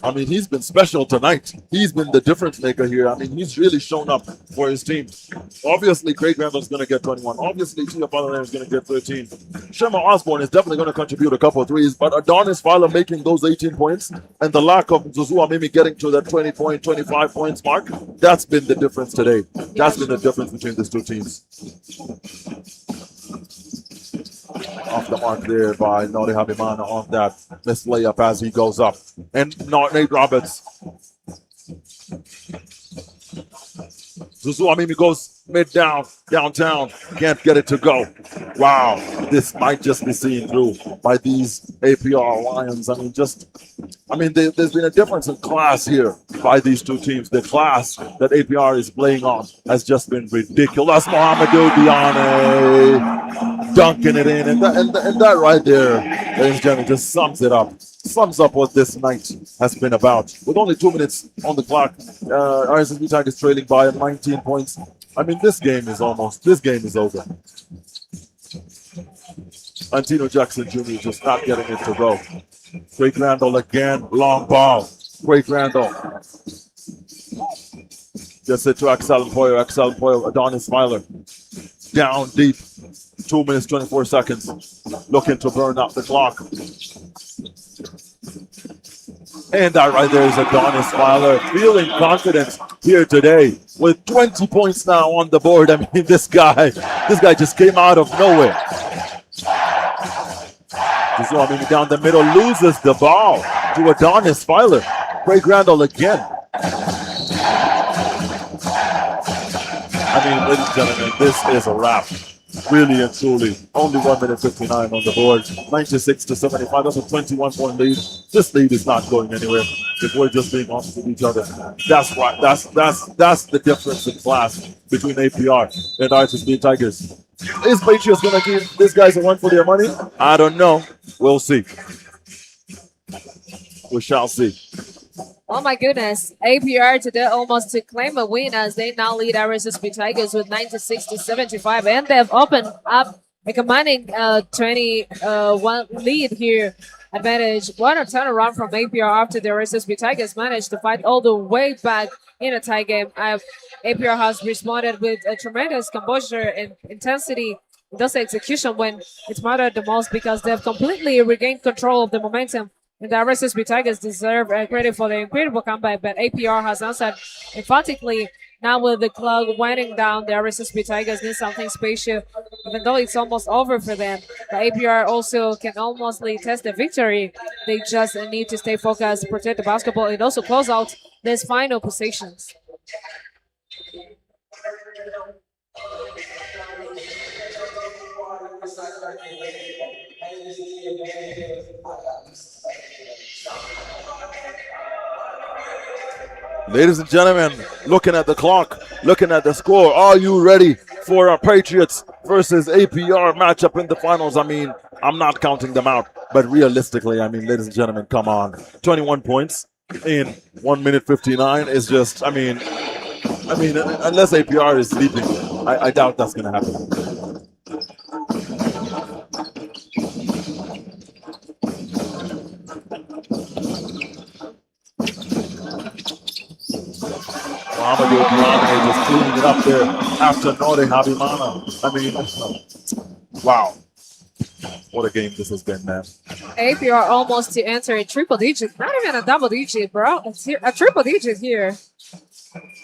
I mean, he's been special tonight. He's been the difference maker here. I mean, he's really shown up for his team. Obviously, Craig Randall's going to get 21. Obviously, Tia Fowler is going to get 13. Shema Osborne is definitely going to contribute a couple of threes, but Adonis Fowler making those 18 points and the lack of Zuzua maybe getting to that 20 point, 25 points mark, that's been the difference today. That's been the difference between these two teams. Off the mark there by Nori Habimana on that missed layup as he goes up. And Nate Roberts. Zuzua Mimi goes downtown. Can't get it to go. Wow, this might just be seen through by these APR Lions. There's been a difference in class here by these two teams. The class that APR is playing on has just been ridiculous. Mohamedou Diane dunking it in, and that right there, ladies and gentlemen, just sums it up. Sums up what this night has been about. With only 2 minutes on the clock, RSSB Tigers trailing by 19 points. I mean, this game is over. Antino Jackson Jr. just not getting it to go. Craig Randall again, long ball. Craig Randall gets it to Axel Mpoyo, Adonis Filer. Down deep. 2 minutes, 24 seconds. Looking to burn up the clock. And that right there is Adonis Filer feeling confident here today with 20 points now on the board. I mean, this guy just came out of nowhere. Down the middle, loses the ball to Adonis Filer. Craig Randall again. I mean, ladies and gentlemen, this is a wrap. Really and truly. Only 1 minute 59 on the board. 96-75. That's a 21-point lead. This lead is not going anywhere. If we're just being honest with each other. That's right. That's the difference in class between APR and RSSB Tigers. Is Patriots going to give these guys a run for their money? I don't know. We'll see. We shall see. Oh my goodness. APR today almost to claim a win as they now lead RSSB Tigers with 96-75. And they've opened up a commanding 21 lead here. Advantage. What a turnaround from APR after the RSSB Tigers managed to fight all the way back in a tie game. APR has responded with a tremendous composure and intensity. Thus execution when it's mattered the most because they've completely regained control of the momentum. And the RSSB Tigers deserve credit for their incredible comeback, but APR has answered emphatically. Now with the clock winding down, the RSSB Tigers need something special, even though it's almost over for them. The APR also can almost test the victory. They just need to stay focused, protect the basketball, and also close out these final possessions. Ladies and gentlemen, looking at the clock, looking at the score, are you ready for a Patriots versus APR matchup in the finals? I mean, I'm not counting them out, but realistically, I mean, ladies and gentlemen, come on. 21 points in 1 minute 59 is just, I mean, unless APR is sleeping, I doubt that's going to happen. they're just cleaning it up there after Nore Habimana. I mean, wow. What a game this has been, man. APR almost to enter a triple digit. Not even a double digit, bro. It's here, a triple digit here.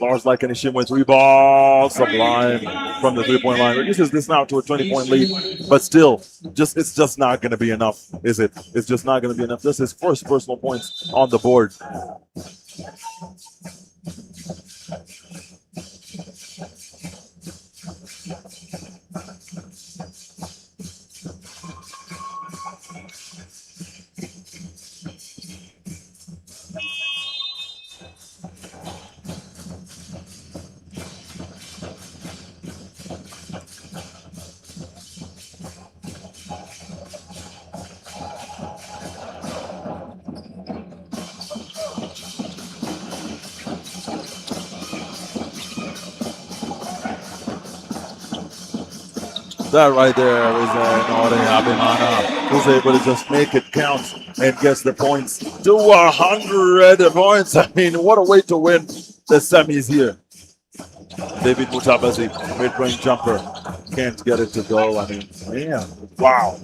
Lars like Nishim with 3 balls, sublime from the 3-point line. Reduces this now to a 20-point lead, but still, it's just not going to be enough, is it? It's just not going to be enough. This is first personal points on the board. That right there is Nore Habimana, who's able to just make it count and gets the points to 100 points. I mean, what a way to win the semis here. David Mutabazi, mid-range jumper, can't get it to go. I mean, man, wow.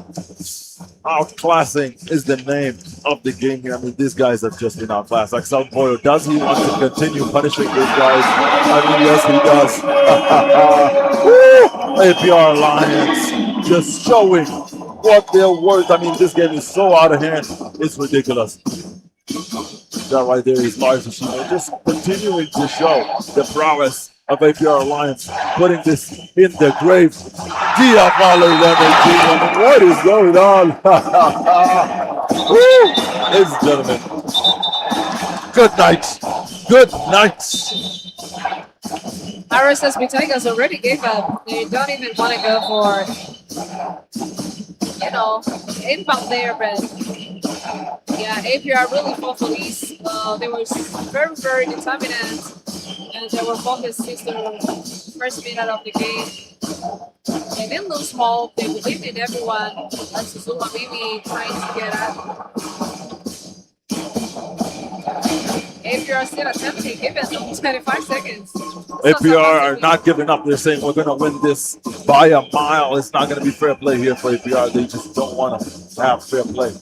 Outclassing is the name of the game here. I mean, these guys have just been outclassed. Like South Boyle, does he want to continue punishing these guys? I mean, yes, he does. APR Lions just showing what they're worth. I mean, this game is so out of hand. It's ridiculous. That right there is Lars Ishino just continuing to show the prowess of APR Alliance, putting this in the grave. What is going on? Ladies and gentlemen, good night. Good night. RSSB Tigers already gave up. They don't even want to go for, inbound there, but yeah, APR really fought for these. They were very, very determined, and they were focused since the first minute of the game. They didn't lose small. They believed in everyone. That's Suzuka maybe trying to get up. APR still attempting, give it 25 seconds. APR are not giving up. They're saying we're going to win this by a mile. It's not going to be fair play here for APR. They just don't want to have fair play.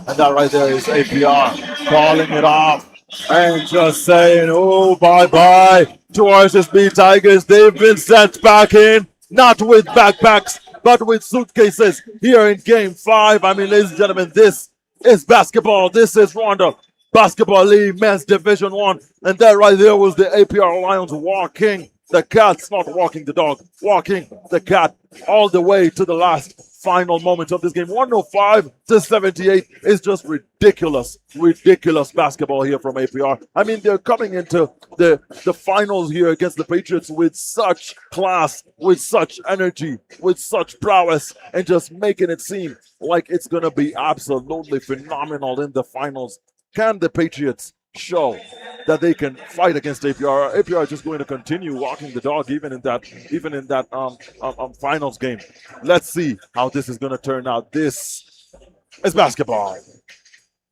And that right there is APR calling it off and just saying, oh, bye-bye to RSSB Tigers. They've been sent back in, not with backpacks, but with suitcases here in Game 5. I mean, ladies and gentlemen, this is basketball. This is Rwanda Basketball League Men's Division 1. And that right there was the APR Lions walking the cats, not walking the dog, walking the cat all the way to the last final moment of this game. 105-78 is just ridiculous, ridiculous basketball here from APR. I mean, they're coming into the finals here against the Patriots with such class, with such energy, with such prowess, and just making it seem like it's going to be absolutely phenomenal in the finals. Can the Patriots show that they can fight against APR? APR is just going to continue walking the dog even in that finals game. Let's see how this is going to turn out. This is basketball.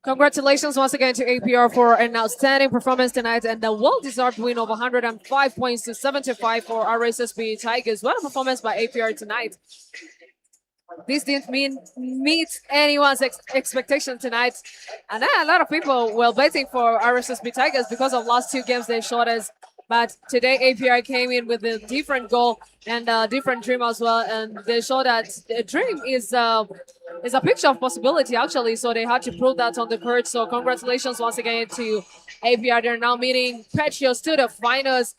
Congratulations once again to APR for an outstanding performance tonight and a well-deserved win of 105 points to 75 for RSSB Tigers. What a performance by APR tonight. This didn't meet anyone's expectation tonight. And a lot of people were betting for RSSB Tigers because of last two games they showed us. But today APR came in with a different goal and a different dream as well. And they showed that the dream is a picture of possibility, actually. So they had to prove that on the court. So congratulations once again to APR. They're now meeting Patriots to the finals.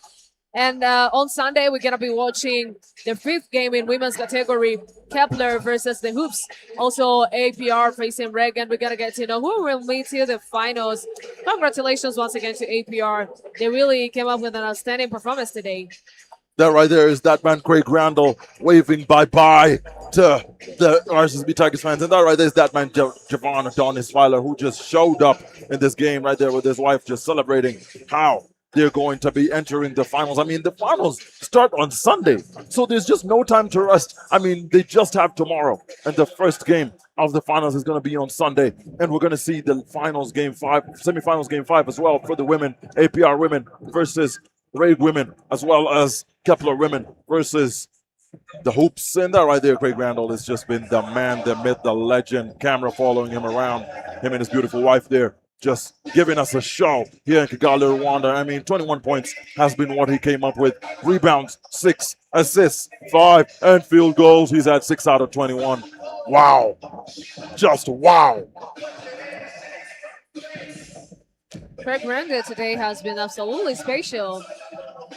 And on Sunday, we're going to be watching the 5th game in women's category, Kepler versus the Hoops. Also, APR facing Reg, and we're going to get to know who will meet here the finals. Congratulations once again to APR. They really came up with an outstanding performance today. That right there is that man, Craig Randall, waving bye-bye to the RSSB Tigers fans. And that right there is that man, Javon Adonis Filer, who just showed up in this game right there with his wife, just celebrating how they're going to be entering the finals. I mean, the finals start on Sunday, so there's just no time to rest. I mean, they just have tomorrow and the first game of the finals is going to be on Sunday, and we're going to see the finals game 5, semifinals game 5 as well for the women, APR women versus Raid women, as well as Kepler women versus the hoops. And that right there, Craig Randall has just been the man, the myth, the legend. Camera following him around, him and his beautiful wife there, just giving us a show here in Kigali, Rwanda. I mean, 21 points has been what he came up with. Rebounds, 6 assists, 5, and field goals. He's at 6 out of 21. Wow. Just wow. Craig Randall today has been absolutely special.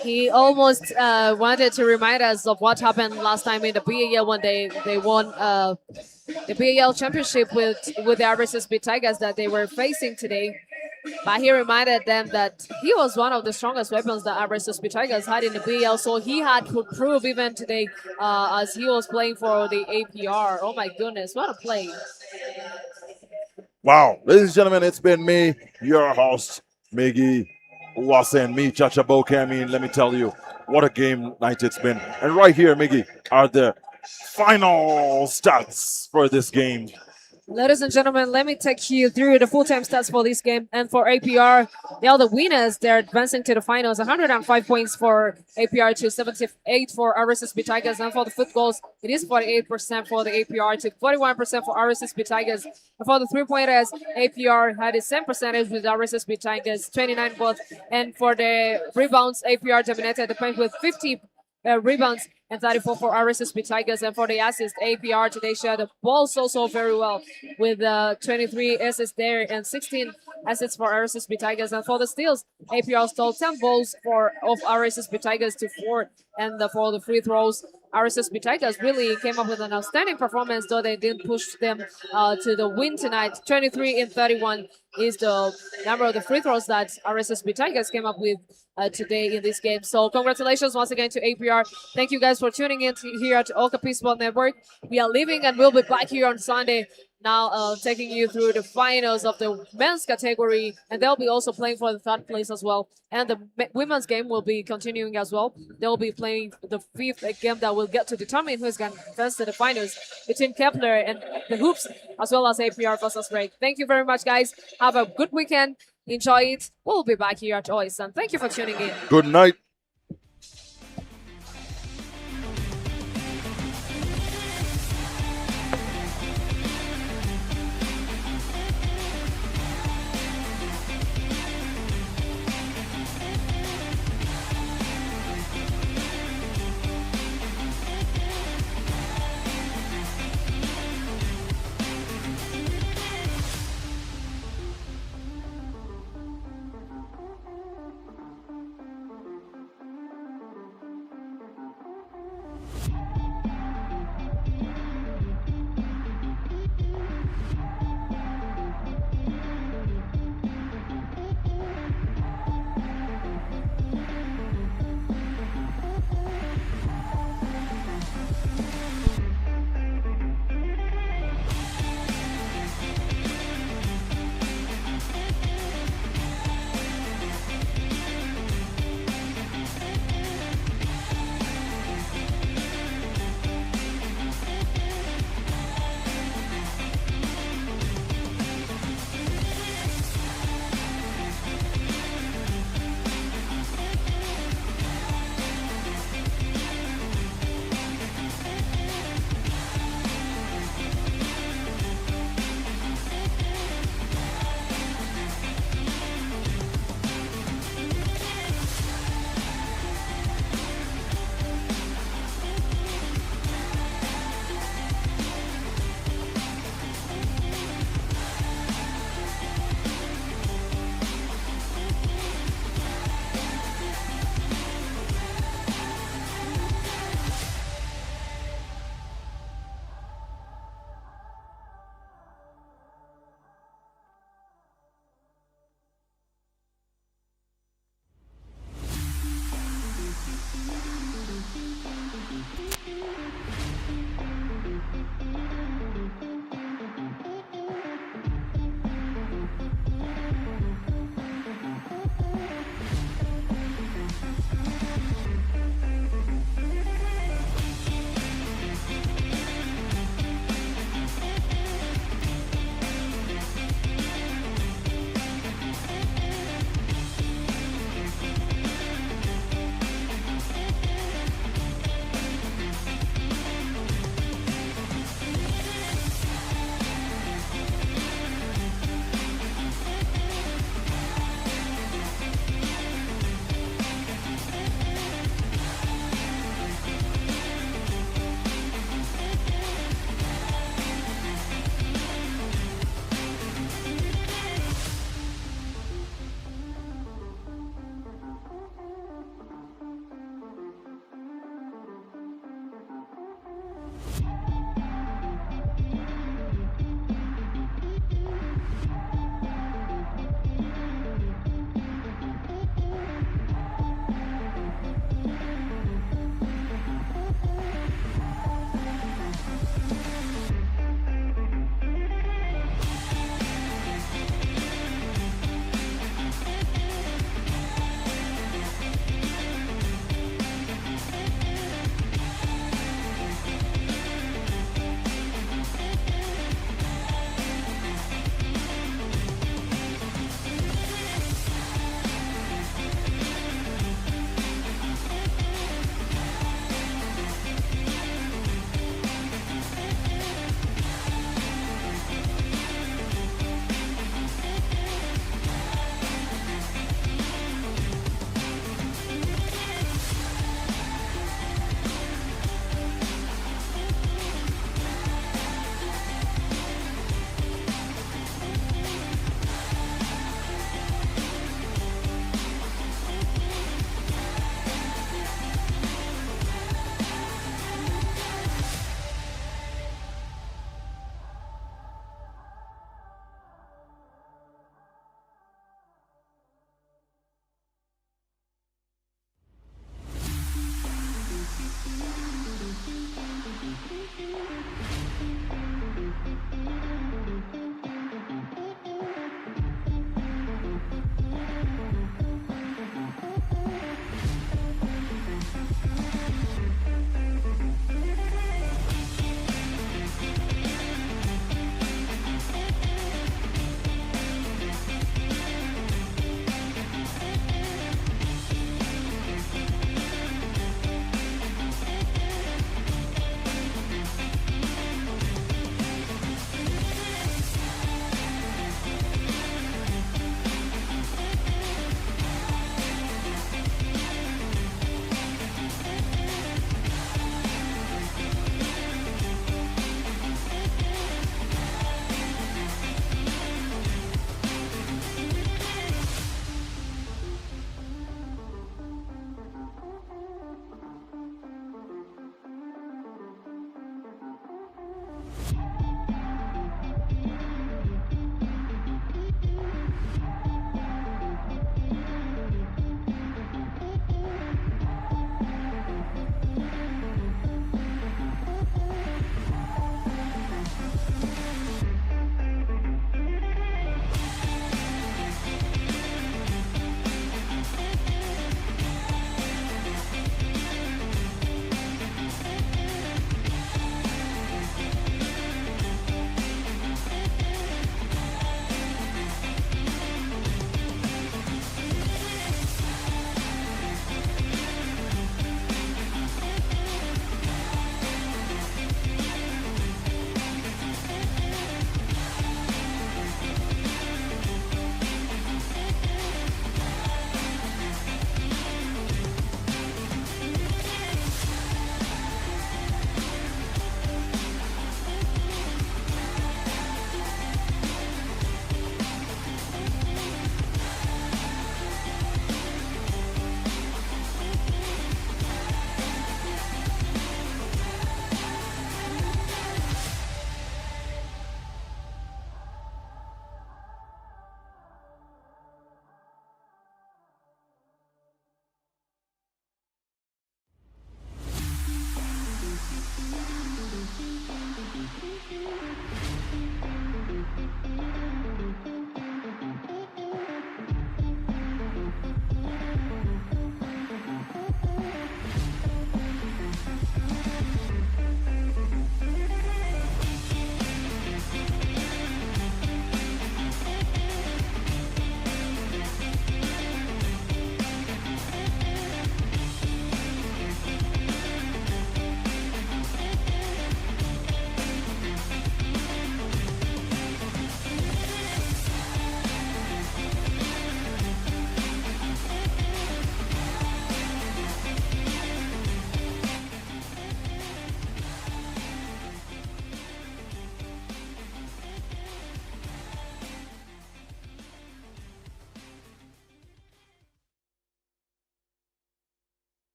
He almost wanted to remind us of what happened last time in the BAL when they won the BAL championship with the RSSB Tigers that they were facing today. But he reminded them that he was one of the strongest weapons that RSSB Tigers had in the BAL, so he had to prove even today as he was playing for the APR. Oh my goodness, what a play. Wow. Ladies and gentlemen, it's been me, your host, Miggy Uwase, and me, Chacha Boke. I mean, let me tell you, what a game night it's been. And right here, Miggy, are the final stats for this game. Ladies and gentlemen, let me take you through the full-time stats for this game. And for APR, they are the winners. They're advancing to the finals. 105 points for APR to 78 for RSSB Tigers. And for the field goals, it is 48% for the APR to 41% for RSSB Tigers. And for the three-pointers, APR had the same percentage with RSSB Tigers, 29 both. And for the rebounds, APR dominated the paint with 50 rebounds and 34 for RSSB Tigers. And for the assists, APR today shared the ball so very well with 23 assists there and 16 assists for RSSB Tigers. And for the steals, APR stole 10 balls of RSSB Tigers to 4. And for the free throws, RSSB Tigers really came up with an outstanding performance, though they didn't push them to the win tonight. 23 in 31 is the number of the free throws that RSSB Tigers came up with today in this game. So congratulations once again to APR. Thank you guys for tuning in here at Okapi Sport Network. We are leaving and we'll be back here on Sunday. Now taking you through the finals of the men's category, and they'll be also playing for the third place as well. And the women's game will be continuing as well. They'll be playing the 5th game that will get to determine who's going to advance to the finals between Kepler and the Hoops, as well as APR versus Raid. Thank you very much, guys. Have a good weekend. Enjoy it. We'll be back here at Ois, and thank you for tuning in. Good night.